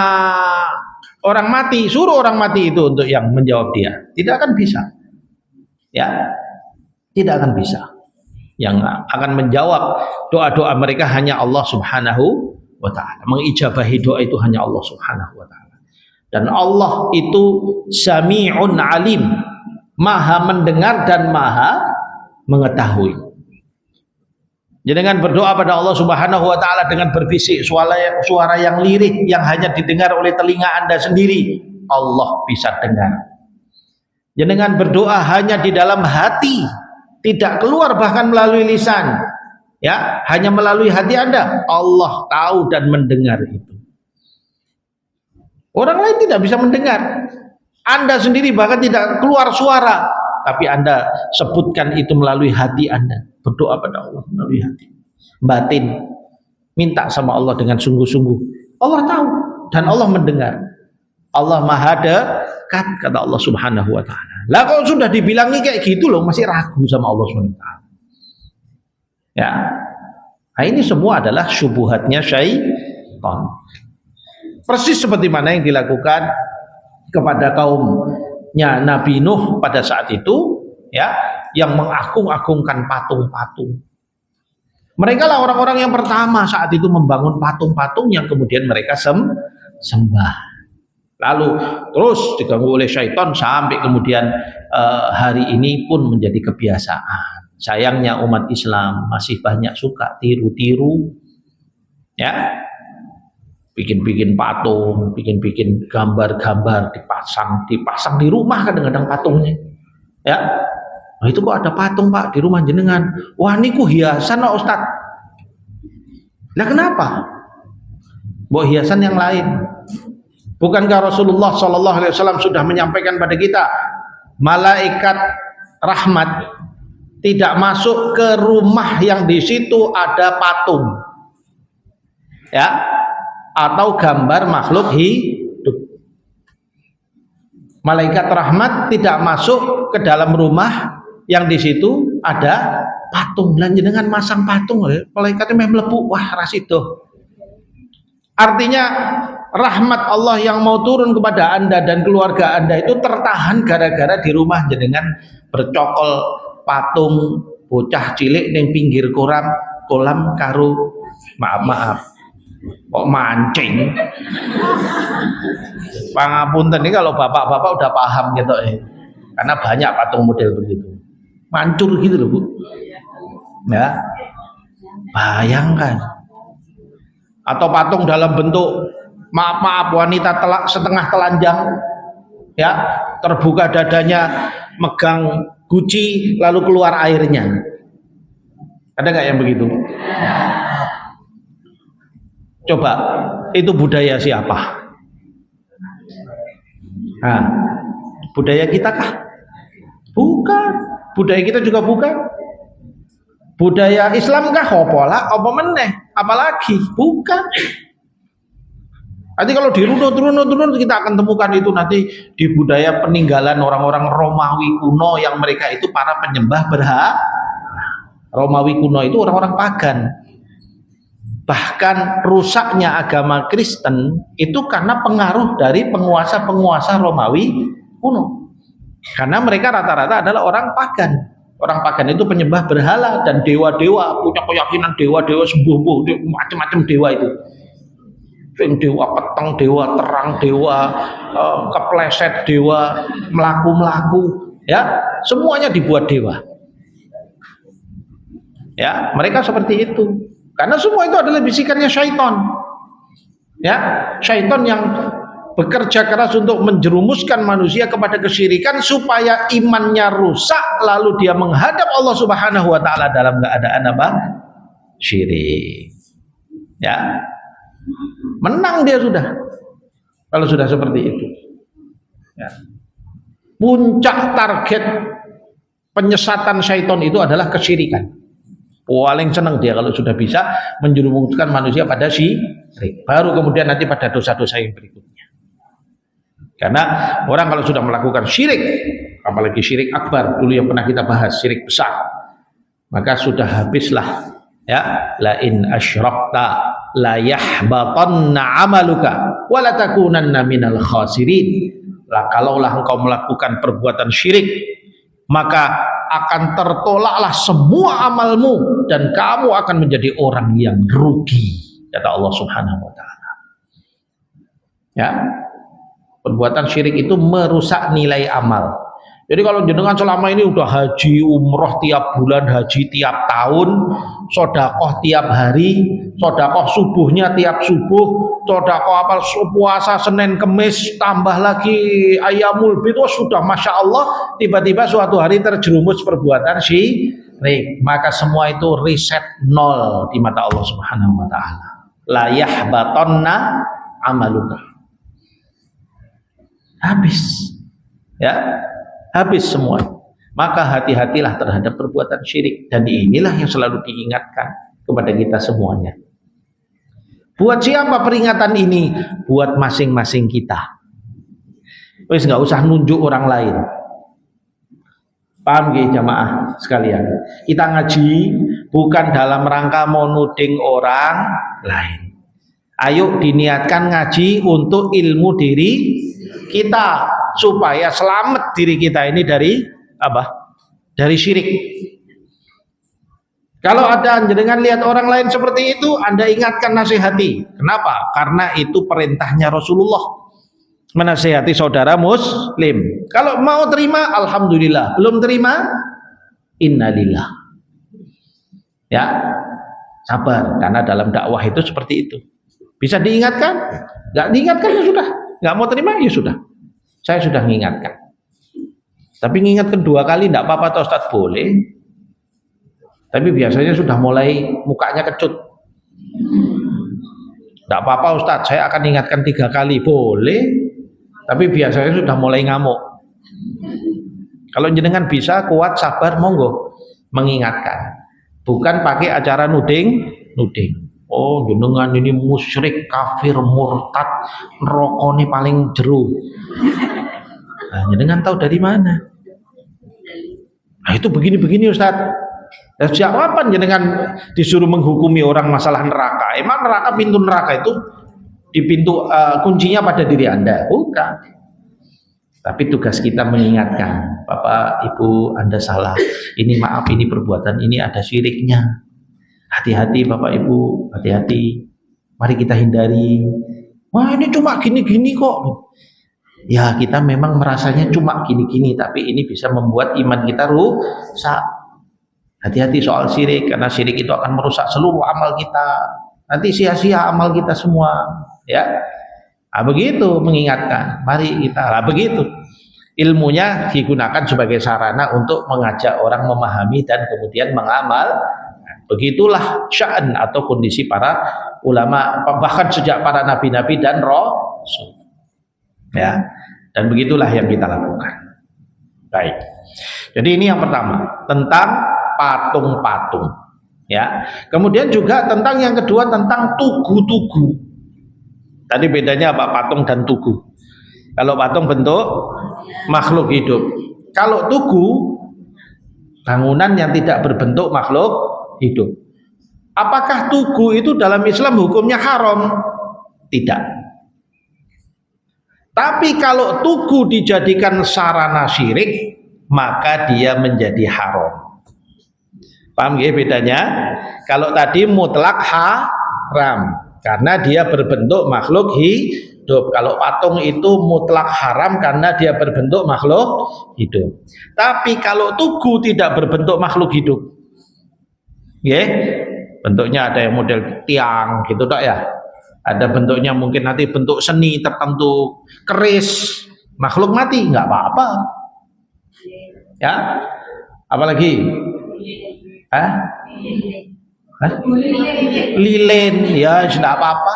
S1: orang mati, suruh orang mati itu untuk yang menjawab dia. Tidak akan bisa. Ya, tidak akan bisa. Yang akan menjawab doa-doa mereka hanya Allah Subhanahu wa ta'ala. Mengijabahi doa itu hanya Allah Subhanahu wa ta'ala. Dan Allah itu Sami'un Alim, Maha mendengar dan Maha mengetahui. Jadi dengan berdoa pada Allah Subhanahu wa taala dengan berbisik suara yang lirih yang hanya didengar oleh telinga Anda sendiri, Allah bisa dengar. Jadi dengan berdoa hanya di dalam hati, tidak keluar bahkan melalui lisan, ya, hanya melalui hati Anda, Allah tahu dan mendengar itu. Orang lain tidak bisa mendengar. Anda sendiri bahkan tidak keluar suara, tapi Anda sebutkan itu melalui hati Anda. Berdoa pada Allah melalui hati. Batin. Minta sama Allah dengan sungguh-sungguh. Allah tahu dan Allah mendengar. Allah Maha dekat, kata Allah Subhanahu wa taala. Lah kalau sudah dibilangi kayak gitu loh, masih ragu sama Allah Subhanahu wa taala. Ya. Nah, ini semua adalah syubhatnya syaitan. Persis seperti mana yang dilakukan kepada kaumnya Nabi Nuh pada saat itu, ya, yang mengagung-agungkan patung-patung. Mereka lah orang-orang yang pertama saat itu membangun patung-patung yang kemudian mereka sembah. Lalu terus diganggu oleh syaitan sampai kemudian hari ini pun menjadi kebiasaan. Sayangnya umat Islam masih banyak suka tiru-tiru, ya. Bikin-bikin patung, bikin-bikin gambar-gambar, dipasang di rumah kadang-kadang patungnya. Ya. Nah, itu kok ada patung, Pak, di rumah jenengan. Wah, niku hiasan, oh, Ustaz. Lah kenapa? Bawa hiasan yang lain. Bukankah Rasulullah SAW sudah menyampaikan pada kita, malaikat rahmat tidak masuk ke rumah yang di situ ada patung, ya, atau gambar makhluk hidup. Malaikat rahmat tidak masuk ke dalam rumah yang di situ ada patung. Dan jenengan masang patung, malaikatnya melebu, wah rasido. Artinya rahmat Allah yang mau turun kepada Anda dan keluarga Anda itu tertahan gara-gara di rumah jenengan bercokol patung bocah cilik ning pinggir kolam karo maaf kok mancing. Pangapunten ini kalau bapak-bapak udah paham gitu karena banyak patung model begitu mancur gitu loh, Bu. Ya, bayangkan. Atau patung dalam bentuk maaf wanita setengah telanjang, ya, terbuka dadanya, megang guci lalu keluar airnya. Ada nggak yang begitu? Coba, itu budaya siapa? Nah, budaya kita kah? Bukan. Budaya kita juga bukan. Budaya Islam kah? Apa meneh? Apalagi? Bukan. Nanti kalau dirunut kita akan temukan itu nanti di budaya peninggalan orang-orang Romawi kuno yang mereka itu para penyembah berhala. Romawi kuno itu orang-orang pagan. Bahkan rusaknya agama Kristen itu karena pengaruh dari penguasa-penguasa Romawi kuno. Karena mereka rata-rata adalah orang pagan. Orang pagan itu penyembah berhala dan dewa-dewa, punya keyakinan dewa-dewa sembuh-sembuh, macam-macam dewa itu. Dewa peteng, dewa terang, dewa kepleset, dewa melaku-melaku, ya, semuanya dibuat dewa. Ya, mereka seperti itu. Karena semua itu adalah bisikannya syaitan. Ya, syaitan yang bekerja keras untuk menjerumuskan manusia kepada kesyirikan supaya imannya rusak, lalu dia menghadap Allah Subhanahu wa taala dalam keadaan apa? Syirik. Ya. Menang dia sudah. Kalau sudah seperti itu. Ya. Puncak target penyesatan syaitan itu adalah kesyirikan. Paling senang dia kalau sudah bisa menjerumuskan manusia pada syirik. Baru kemudian nanti pada dosa-dosa yang berikutnya. Karena orang kalau sudah melakukan syirik, apalagi syirik akbar, dulu yang pernah kita bahas, syirik besar, maka sudah habislah, ya, la in asyrakta la yahbatanna amaluka wa la takunanna minal khasirin. Lah kalaulah engkau melakukan perbuatan syirik, maka akan tertolaklah semua amalmu dan kamu akan menjadi orang yang rugi, kata Allah Subhanahu wa taala. Ya. Perbuatan syirik itu merusak nilai amal. Jadi kalau jenengan selama ini udah haji umroh tiap bulan, haji tiap tahun, sodakoh tiap hari, sodakoh subuhnya tiap subuh, sodakoh apal puasa Senin Kemis, tambah lagi Ayyamul Bid, sudah Masya Allah, tiba-tiba suatu hari terjerumus perbuatan syirik, maka semua itu riset nol di mata Allah Subhanahu wa taala. La yahbatonna amaluka. Habis. Ya. Habis semua. Maka hati-hatilah terhadap perbuatan syirik, dan inilah yang selalu diingatkan kepada kita semuanya. Buat siapa peringatan ini? Buat masing-masing kita. Wis nggak usah nunjuk orang lain. Paham nggih jamaah sekalian? Kita ngaji bukan dalam rangka mau nuding orang lain. Ayo diniatkan ngaji untuk ilmu diri kita, supaya selamat diri kita ini dari apa? Dari syirik. Kalau ada jenengan lihat orang lain seperti itu, Anda ingatkan, nasihati. Kenapa? Karena itu perintahnya Rasulullah. Menasihati saudara muslim. Kalau mau terima, alhamdulillah. Belum terima, innalillah. Ya, sabar. Karena dalam dakwah itu seperti itu. Bisa diingatkan? Nggak diingatkan ya sudah. Nggak mau terima ya sudah. Saya sudah mengingatkan. Tapi mengingatkan 2 kali tidak apa-apa, Ustaz, boleh. Tapi biasanya sudah mulai mukanya kecut. Tidak apa-apa Ustaz, saya akan ingatkan 3 kali, boleh. Tapi biasanya sudah mulai ngamuk. Kalau jenengan bisa kuat sabar, monggo mengingatkan. Bukan pakai acara nuding. Oh, jenengan ini musyrik, kafir, murtad, neraka paling jero. Nah, jenengan tahu dari mana? Nah, itu begini-begini Ustaz. Sejak kapan jenengan disuruh menghukumi orang masalah neraka? Emang neraka, pintu neraka itu di pintu kuncinya pada diri Anda? Bukan. Tapi tugas kita mengingatkan, Bapak, Ibu, Anda salah. Ini maaf, ini perbuatan ini ada syiriknya. Hati-hati Bapak Ibu, hati-hati. Mari kita hindari. Wah, ini cuma gini-gini kok. Ya, kita memang merasanya cuma gini-gini, tapi ini bisa membuat iman kita rusak. Hati-hati soal syirik, karena syirik itu akan merusak seluruh amal kita. Nanti sia-sia amal kita semua, ya. Begitu mengingatkan, mari kita. Begitu. Ilmunya digunakan sebagai sarana untuk mengajak orang memahami dan kemudian mengamal. Begitulah sya'an atau kondisi para ulama, bahkan sejak para nabi-nabi dan rasul. Ya. Dan begitulah yang kita lakukan. Baik. Jadi ini yang pertama, tentang patung-patung. Ya. Kemudian juga tentang yang kedua, tentang tugu-tugu. Tadi bedanya apa patung dan tugu? Kalau patung bentuk makhluk hidup. Kalau tugu bangunan yang tidak berbentuk makhluk hidup. Apakah tugu itu dalam Islam hukumnya haram? Tidak. Tapi kalau tugu dijadikan sarana syirik, maka dia menjadi haram. Paham ya bedanya? Kalau tadi mutlak haram karena dia berbentuk makhluk hidup. Kalau patung itu mutlak haram karena dia berbentuk makhluk hidup. Tapi kalau tugu tidak berbentuk makhluk hidup, ya, bentuknya ada yang model tiang gitu tak ya? Ada bentuknya mungkin nanti bentuk seni tertentu, keris, makhluk mati nggak apa-apa. Ya, apalagi? Hah? Lilin, ya tidak apa-apa.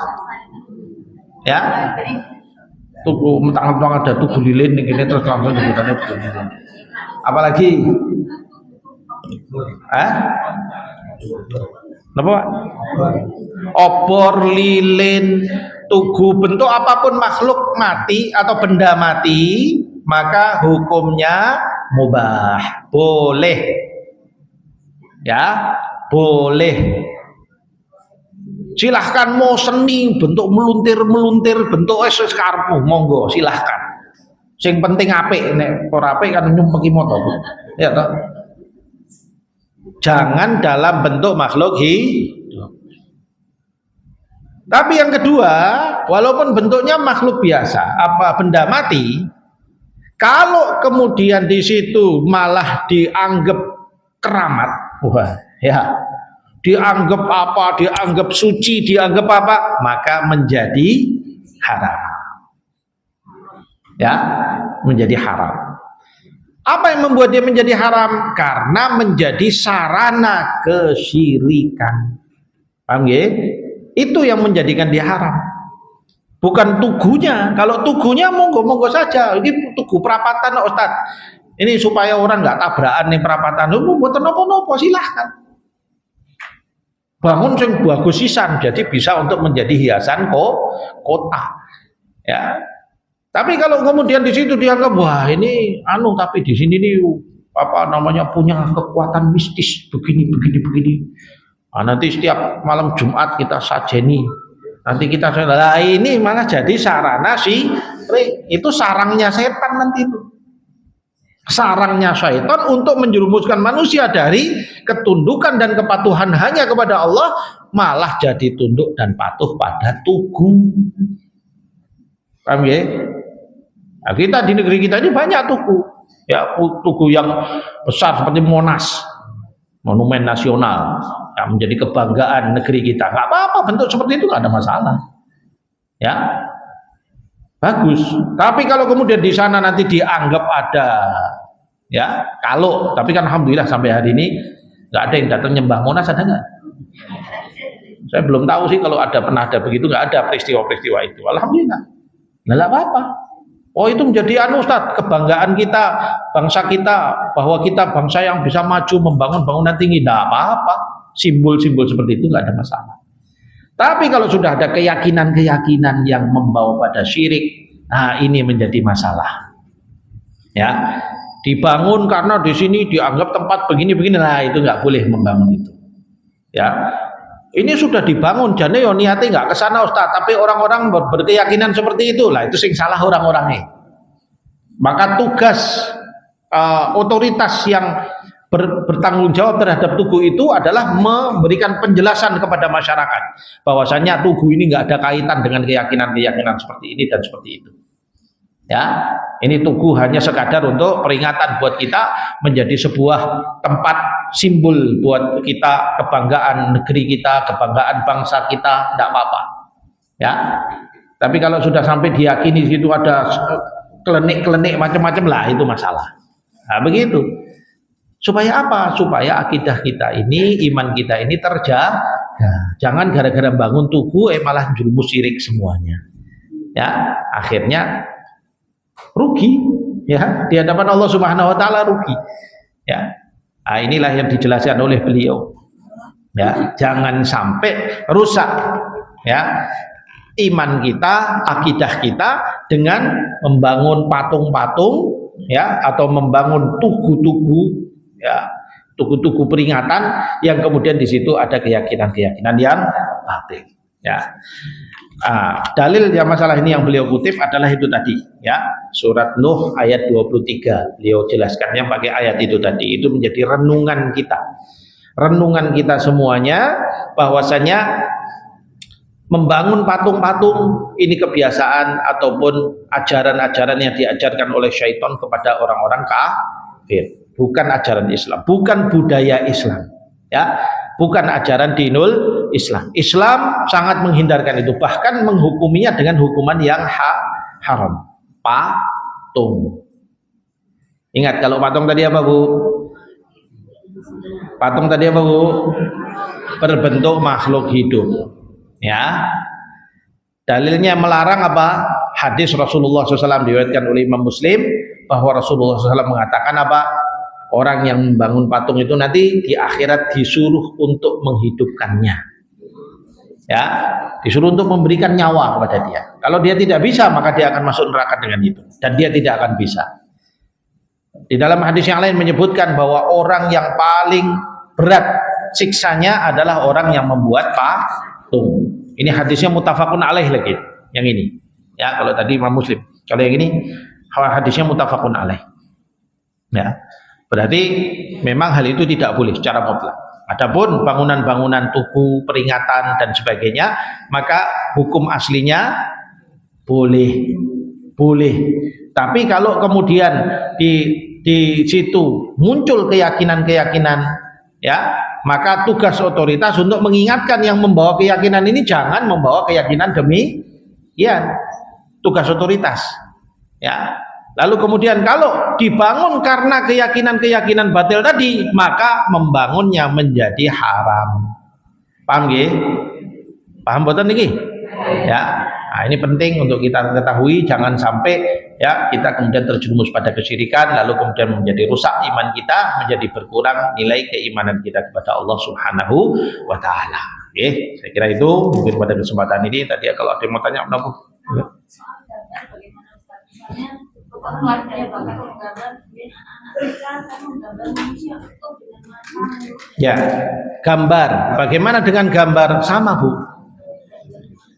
S1: Ya, tugu mentang-mentang ada tugu lilin ini terus langsung sebutannya tugu lilin. Apalagi? Apa? Obor, lilin, tugu, bentuk apapun makhluk mati atau benda mati, maka hukumnya mubah, boleh. Ya, boleh. Silahkan mau seni bentuk meluntir bentuk karepmu, monggo silahkan. Sing penting apik, nek ora apik kan nyumpeki motor. Ya toh. Jangan dalam bentuk makhluk hidup. Tapi yang kedua, walaupun bentuknya makhluk biasa, apa benda mati, kalau kemudian di situ malah dianggap keramat, wah, ya. Dianggap apa, dianggap suci, dianggap apa, maka menjadi haram. Ya, menjadi haram. Apa yang membuat dia menjadi haram? Karena menjadi sarana kesyirikan. Paham ya? Itu yang menjadikan dia haram. Bukan tugunya. Kalau tugunya monggo-monggo saja. Ini tugu perapatan, Ustaz. Ini supaya orang nggak tabrakan nih perapatan. Buat nopo-nopo silahkan. Bangun yang bagus sisan, jadi bisa untuk menjadi hiasan kota. Ya. Tapi kalau kemudian di situ dianggap wah ini tapi di sini nih apa namanya punya kekuatan mistis begini. Nanti setiap malam Jumat kita sajeni. Nanti kita ini malah jadi sarana itu sarangnya setan nanti itu. Sarangnya syaitan untuk menjerumuskan manusia dari ketundukan dan kepatuhan hanya kepada Allah, malah jadi tunduk dan patuh pada tugu. Paham ya? Nah, kita di negeri kita ini banyak tugu, ya tugu yang besar seperti Monas, monumen nasional, yang menjadi kebanggaan negeri kita. Nggak apa-apa bentuk seperti itu, nggak ada masalah. Ya. Bagus. Tapi kalau kemudian di sana nanti dianggap ada, ya tapi kan alhamdulillah sampai hari ini nggak ada yang datang nyembah Monas, ada nggak? Saya belum tahu sih kalau pernah ada begitu, nggak ada peristiwa-peristiwa itu. Alhamdulillah. Nggak apa-apa. Oh itu menjadi Ustaz, kebanggaan kita, bangsa kita, bahwa kita bangsa yang bisa maju membangun bangunan tinggi. Nggak apa-apa. Simbol-simbol seperti itu nggak ada masalah. Tapi kalau sudah ada keyakinan-keyakinan yang membawa pada syirik, nah ini menjadi masalah. Ya, dibangun karena di sini dianggap tempat begini-begini, nah itu nggak boleh membangun itu. Ya, ini sudah dibangun, jadi niatnya nggak ke sana Ustaz, tapi orang-orang berkeyakinan seperti itu, lah itu sing salah orang-orangnya. Maka tugas otoritas yang bertanggung jawab terhadap tugu itu adalah memberikan penjelasan kepada masyarakat bahwasanya tugu ini nggak ada kaitan dengan keyakinan-keyakinan seperti ini dan seperti itu. Ya, ini tugu hanya sekadar untuk peringatan buat kita, menjadi sebuah tempat simbol buat kita, kebanggaan negeri kita, kebanggaan bangsa kita, tidak apa-apa. Ya, Tapi kalau sudah sampai diyakini situ ada klenik-klenik macam-macam lah, itu masalah. Nah, begitu. Supaya apa? Supaya akidah kita ini, iman kita ini terjaga. Jangan gara-gara bangun tugu malah jurumus syirik semuanya. Ya, akhirnya rugi ya di hadapan Allah Subhanahu wa taala, rugi. Ya. Nah, inilah yang dijelaskan oleh beliau. Ya, jangan sampai rusak ya iman kita, akidah kita dengan membangun patung-patung ya, atau membangun tugu-tugu ya, tugu-tugu peringatan yang kemudian di situ ada keyakinan-keyakinan yang batil ya. Dalil yang masalah ini yang beliau kutip adalah itu tadi ya, surat Nuh ayat 23. Beliau jelaskannya pakai ayat itu tadi. Itu menjadi renungan kita semuanya, bahwasanya membangun patung-patung ini kebiasaan ataupun ajaran-ajaran yang diajarkan oleh syaitan kepada orang-orang kafir, bukan ajaran Islam, bukan budaya Islam ya, bukan ajaran dinul Islam. Islam sangat menghindarkan itu, bahkan menghukuminya dengan hukuman yang haram. Patung, ingat kalau patung tadi apa Bu? Patung tadi apa Bu? Berbentuk makhluk hidup ya. Dalilnya melarang apa? Hadis Rasulullah SAW diriwayatkan oleh Imam Muslim bahwa Rasulullah SAW mengatakan apa? Orang yang membangun patung itu nanti di akhirat disuruh untuk menghidupkannya ya, disuruh untuk memberikan nyawa kepada dia. Kalau dia tidak bisa, maka dia akan masuk neraka dengan itu, dan dia tidak akan bisa. Di dalam hadis yang lain menyebutkan bahwa orang yang paling berat siksanya adalah orang yang membuat patung. Ini hadisnya muttafaqun alaih lagi, yang ini ya. Kalau tadi Imam Muslim, kalau yang ini hadisnya muttafaqun alaih ya. Berarti memang hal itu tidak boleh secara mutlak. Adapun bangunan-bangunan tugu peringatan dan sebagainya, maka hukum aslinya boleh. Tapi kalau kemudian di situ muncul keyakinan-keyakinan ya, maka tugas otoritas untuk mengingatkan yang membawa keyakinan ini jangan membawa keyakinan demikian. Tugas otoritas ya. Lalu kemudian kalau dibangun karena keyakinan-keyakinan batil tadi, maka membangunnya menjadi haram. Paham nggih? Paham boten niki? Ya. Nah, ini penting untuk kita ketahui, jangan sampai ya kita kemudian terjerumus pada kesyirikan, lalu kemudian menjadi rusak iman kita, menjadi berkurang nilai keimanan kita kepada Allah Subhanahu wa taala. Oke, saya kira itu mungkin pada kesempatan ini. Tadi kalau ada yang mau tanya apa? Ya, gambar. Bagaimana dengan gambar? Sama Bu.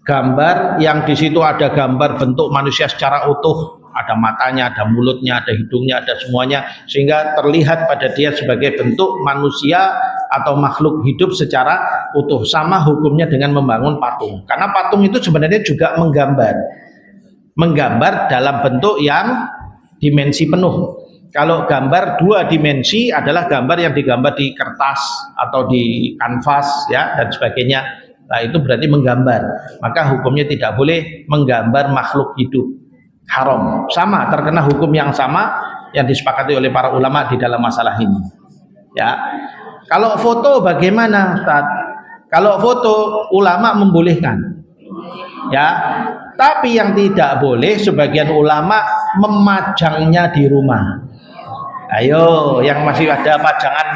S1: Gambar yang di situ ada gambar bentuk manusia secara utuh, ada matanya, ada mulutnya, ada hidungnya, ada semuanya, sehingga terlihat pada dia sebagai bentuk manusia atau makhluk hidup secara utuh. Sama hukumnya dengan membangun patung. Karena patung itu sebenarnya juga menggambar dalam bentuk yang dimensi penuh. Kalau gambar 2 dimensi adalah gambar yang digambar di kertas atau di kanvas ya dan sebagainya. Nah, itu berarti menggambar. Maka hukumnya tidak boleh menggambar makhluk hidup. Haram. Sama, terkena hukum yang sama yang disepakati oleh para ulama di dalam masalah ini. Ya. Kalau foto bagaimana, Ustaz? Kalau foto ulama membolehkan. Ya. Tapi yang tidak boleh sebagian ulama memajangnya di rumah. Ayo, yang masih ada pajangan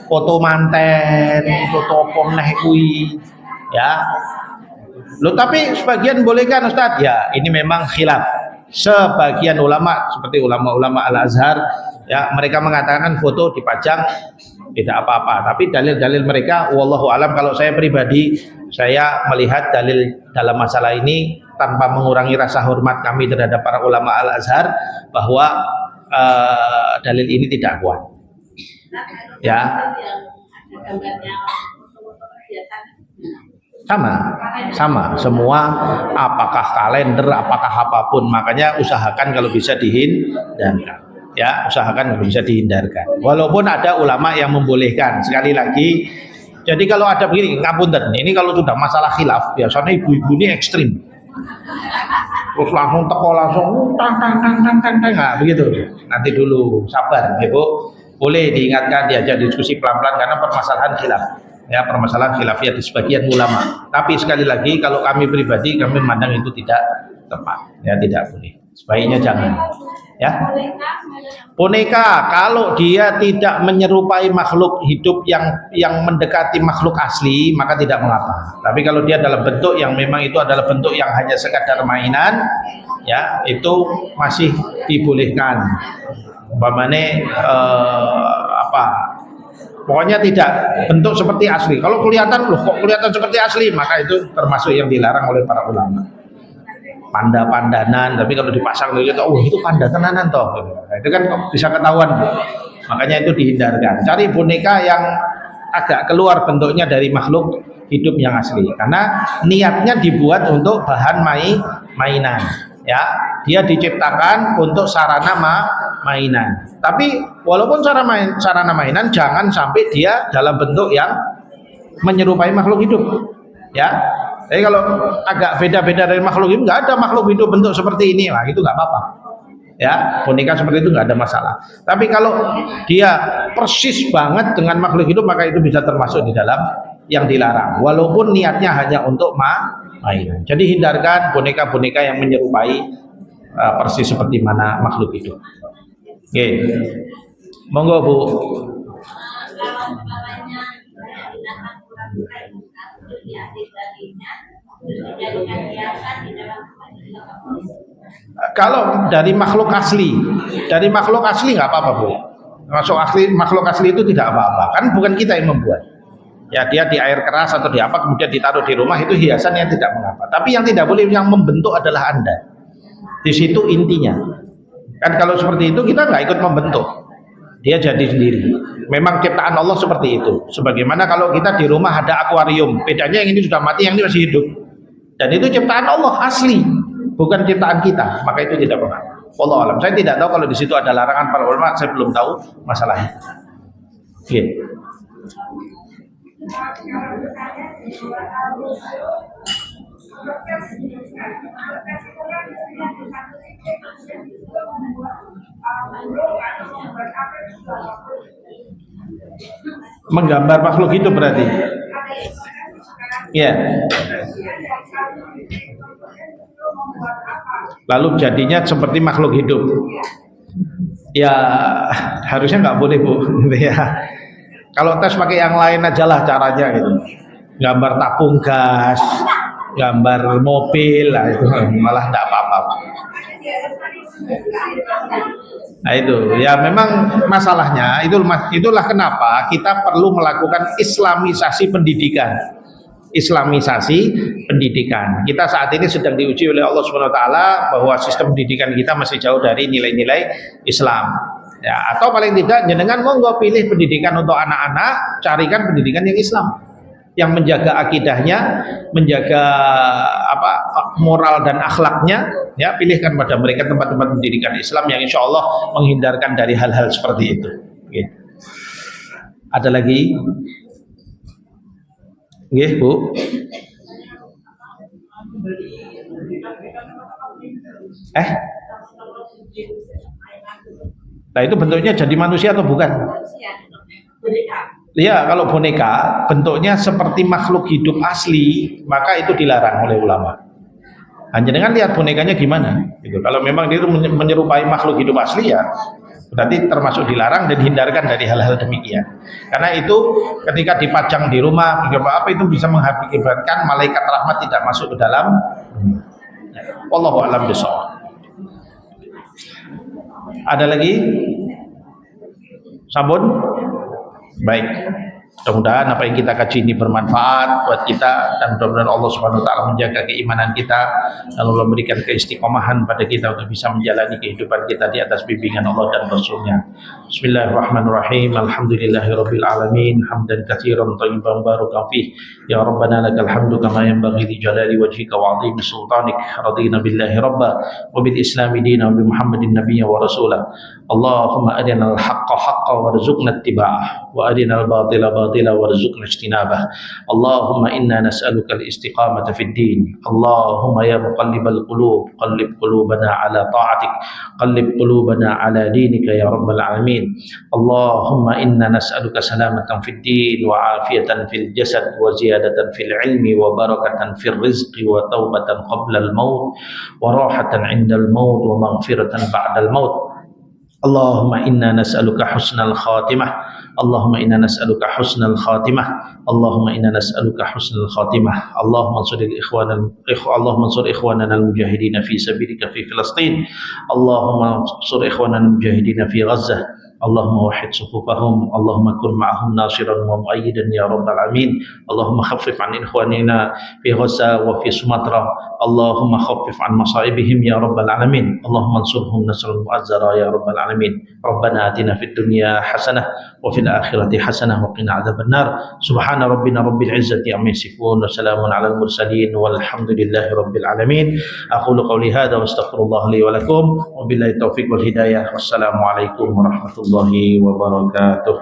S1: foto manten, foto apa meneh kuwi, ya. Loh, tapi sebagian bolehkan Ustaz? Ya, ini memang khilaf. Sebagian ulama seperti ulama-ulama Al-Azhar, ya, mereka mengatakan foto dipajang tidak apa-apa. Tapi dalil-dalil mereka, wallahu alam, kalau saya pribadi, saya melihat dalil dalam masalah ini tanpa mengurangi rasa hormat kami terhadap para ulama Al-Azhar, bahwa dalil ini tidak kuat. Ya. Sama semua, apakah kalender, apakah apapun, makanya usahakan kalau bisa dihindarkan. Ya, usahakan kalau bisa dihindarkan. Walaupun ada ulama yang membolehkan. Sekali lagi, jadi kalau ada begini, ngapunten, ini kalau sudah masalah khilaf, biasanya ibu-ibu ini ekstrim. Terus langsung teko langsung tang tang tang tang tang tang, nah, begitu. Nanti dulu sabar, Ibu. Boleh diingatkan, diajak diskusi pelan-pelan karena permasalahan khilaf. Ya, permasalahan khilafiyah di sebagian ulama. Tapi sekali lagi kalau kami pribadi kami memandang itu tidak tepat. Ya, tidak boleh. Sebaiknya jangan. Ya. Boneka kalau dia tidak menyerupai makhluk hidup yang mendekati makhluk asli maka tidak mengapa. Tapi kalau dia dalam bentuk yang memang itu adalah bentuk yang hanya sekadar mainan, ya itu masih dibolehkan. Umpamane pokoknya tidak bentuk seperti asli. Kalau kelihatan loh kok kelihatan seperti asli, maka itu termasuk yang dilarang oleh para ulama. Panda-pandanan, tapi kalau dipasang itu panda tenanan toh. Nah, itu kan bisa ketahuan. Makanya itu dihindarkan. Cari boneka yang agak keluar bentuknya dari makhluk hidup yang asli. Karena niatnya dibuat untuk bahan mainan. Ya, dia diciptakan untuk sarana mainan. Tapi walaupun sarana mainan, jangan sampai dia dalam bentuk yang menyerupai makhluk hidup. Ya, jadi kalau agak beda-beda dari makhluk hidup, nggak ada makhluk hidup bentuk seperti ini, lah itu nggak apa-apa. Ya, boneka seperti itu nggak ada masalah. Tapi kalau dia persis banget dengan makhluk hidup, maka itu bisa termasuk di dalam yang dilarang. Walaupun niatnya hanya untuk mainan. Jadi hindarkan boneka-boneka yang menyerupai persis seperti mana makhluk hidup. Oke, monggo Bu. Kalau dari makhluk asli nggak apa-apa Bu. Makhluk asli itu tidak apa-apa. Kan bukan kita yang membuat. Ya dia di air keras atau di apa kemudian ditaruh di rumah itu hiasan yang tidak mengapa. Tapi yang tidak boleh yang membentuk adalah Anda. Di situ intinya. Kan kalau seperti itu kita nggak ikut membentuk. Dia jadi sendiri. Memang ciptaan Allah seperti itu. Sebagaimana kalau kita di rumah ada akuarium, bedanya yang ini sudah mati, yang ini masih hidup. Dan itu ciptaan Allah asli, bukan ciptaan kita. Maka itu tidak benar. Wallahu alam. Saya tidak tahu kalau di situ ada larangan para ulama, saya belum tahu masalahnya. Oke. Menggambar makhluk hidup berarti. Ya. Lalu jadinya seperti makhluk hidup. Ya harusnya nggak boleh Bu. Ya. Kalau tes pakai yang lain aja lah caranya gitu. Gambar tabung gas, gambar mobil lah itu malah tidak apa-apa. Nah itu ya memang masalahnya itulah kenapa kita perlu melakukan islamisasi pendidikan. Kita saat ini sedang diuji oleh Allah Subhanahu wa taala bahwa sistem pendidikan kita masih jauh dari nilai-nilai Islam. Ya, atau paling tidak jenengan monggo pilih pendidikan untuk anak-anak, carikan pendidikan yang Islam. Yang menjaga akidahnya, menjaga moral dan akhlaknya, ya pilihkan pada mereka tempat-tempat pendidikan Islam yang insya Allah menghindarkan dari hal-hal seperti itu. Oke. Ada lagi? Oke, Bu. Nah itu bentuknya jadi manusia atau bukan? Iya, kalau boneka bentuknya seperti makhluk hidup asli, maka itu dilarang oleh ulama. Hanya dengan lihat bonekanya gimana. Gitu. Kalau memang dia itu menyerupai makhluk hidup asli ya, berarti termasuk dilarang dan hindarkan dari hal-hal demikian. Karena itu ketika dipajang di rumah, apa itu bisa mengakibatkan malaikat rahmat tidak masuk ke dalam. Wallahu a'lam bishawab. Ada lagi? Sabun? Baik. Mudah-mudahan apa yang kita kaji ini bermanfaat buat kita dan mudah-mudahan Allah Subhanahu wa taala menjaga keimanan kita dan Allah memberikan keistiqomahan pada kita untuk bisa menjalani kehidupan kita di atas bimbingan Allah dan Rasul-Nya. Bismillahirrahmanirrahim. Alhamdulillahirabbil alamin hamdan katsiran thayyiban barakan fih. Ya Rabbana lakal hamdu kama yanbaghi li jalali wajhika wa 'azimi sultanik. Radina billahi rabba wa bil islami dinan wa bi Muhammadin nabiyyan wa rasulah. Allahumma arina al-haqqa haqqan warzuqna ittiba'ah. وأرنا الباطل باطلا وارزقنا اجتنابه. اللهم إنا نسألك الاستقامة في الدين. اللهم يا مقلب القلوب قلب قلوبنا على طاعتك، قلب قلوبنا على دينك يا رب العالمين. اللهم إنا نسألك سلامة في الدين وعافية في الجسد وزيادة في العلم وبركة في الرزق وتوبة قبل الموت وراحة عند الموت ومغفرة بعد الموت. اللهم إنا نسألك حسن الخاتمة. اللهم إنا نسألك حسن الخاتمة. اللهم إنا نسألك حسن الخاتمة. اللهم انصر إخواننا المجاهدين في سبيلك في فلسطين. اللهم انصر إخواننا المجاهدين في غزة. اللهم وحد صفوفهم. اللهم كن معهم ناصرا ومؤيدا يا رب العالمين. اللهم خفف عن إخواننا في غزة وفي سمطرة. اللهم خفف عن مصائبهم يا رب العالمين. اللهم انصرهم نصرا مؤزرا يا رب العالمين. ربنا آتنا في الدنيا حسنة وفي الآخرة حسنة وقنا عذاب النار. سبحان ربنا رب العزة عما يصفون وسلام على المرسلين والحمد لله رب العالمين. أقول قولي هذا واستغفر الله لي ولكم وبالله التوفيق والهداية والسلام عليكم ورحمة الله وبركاته.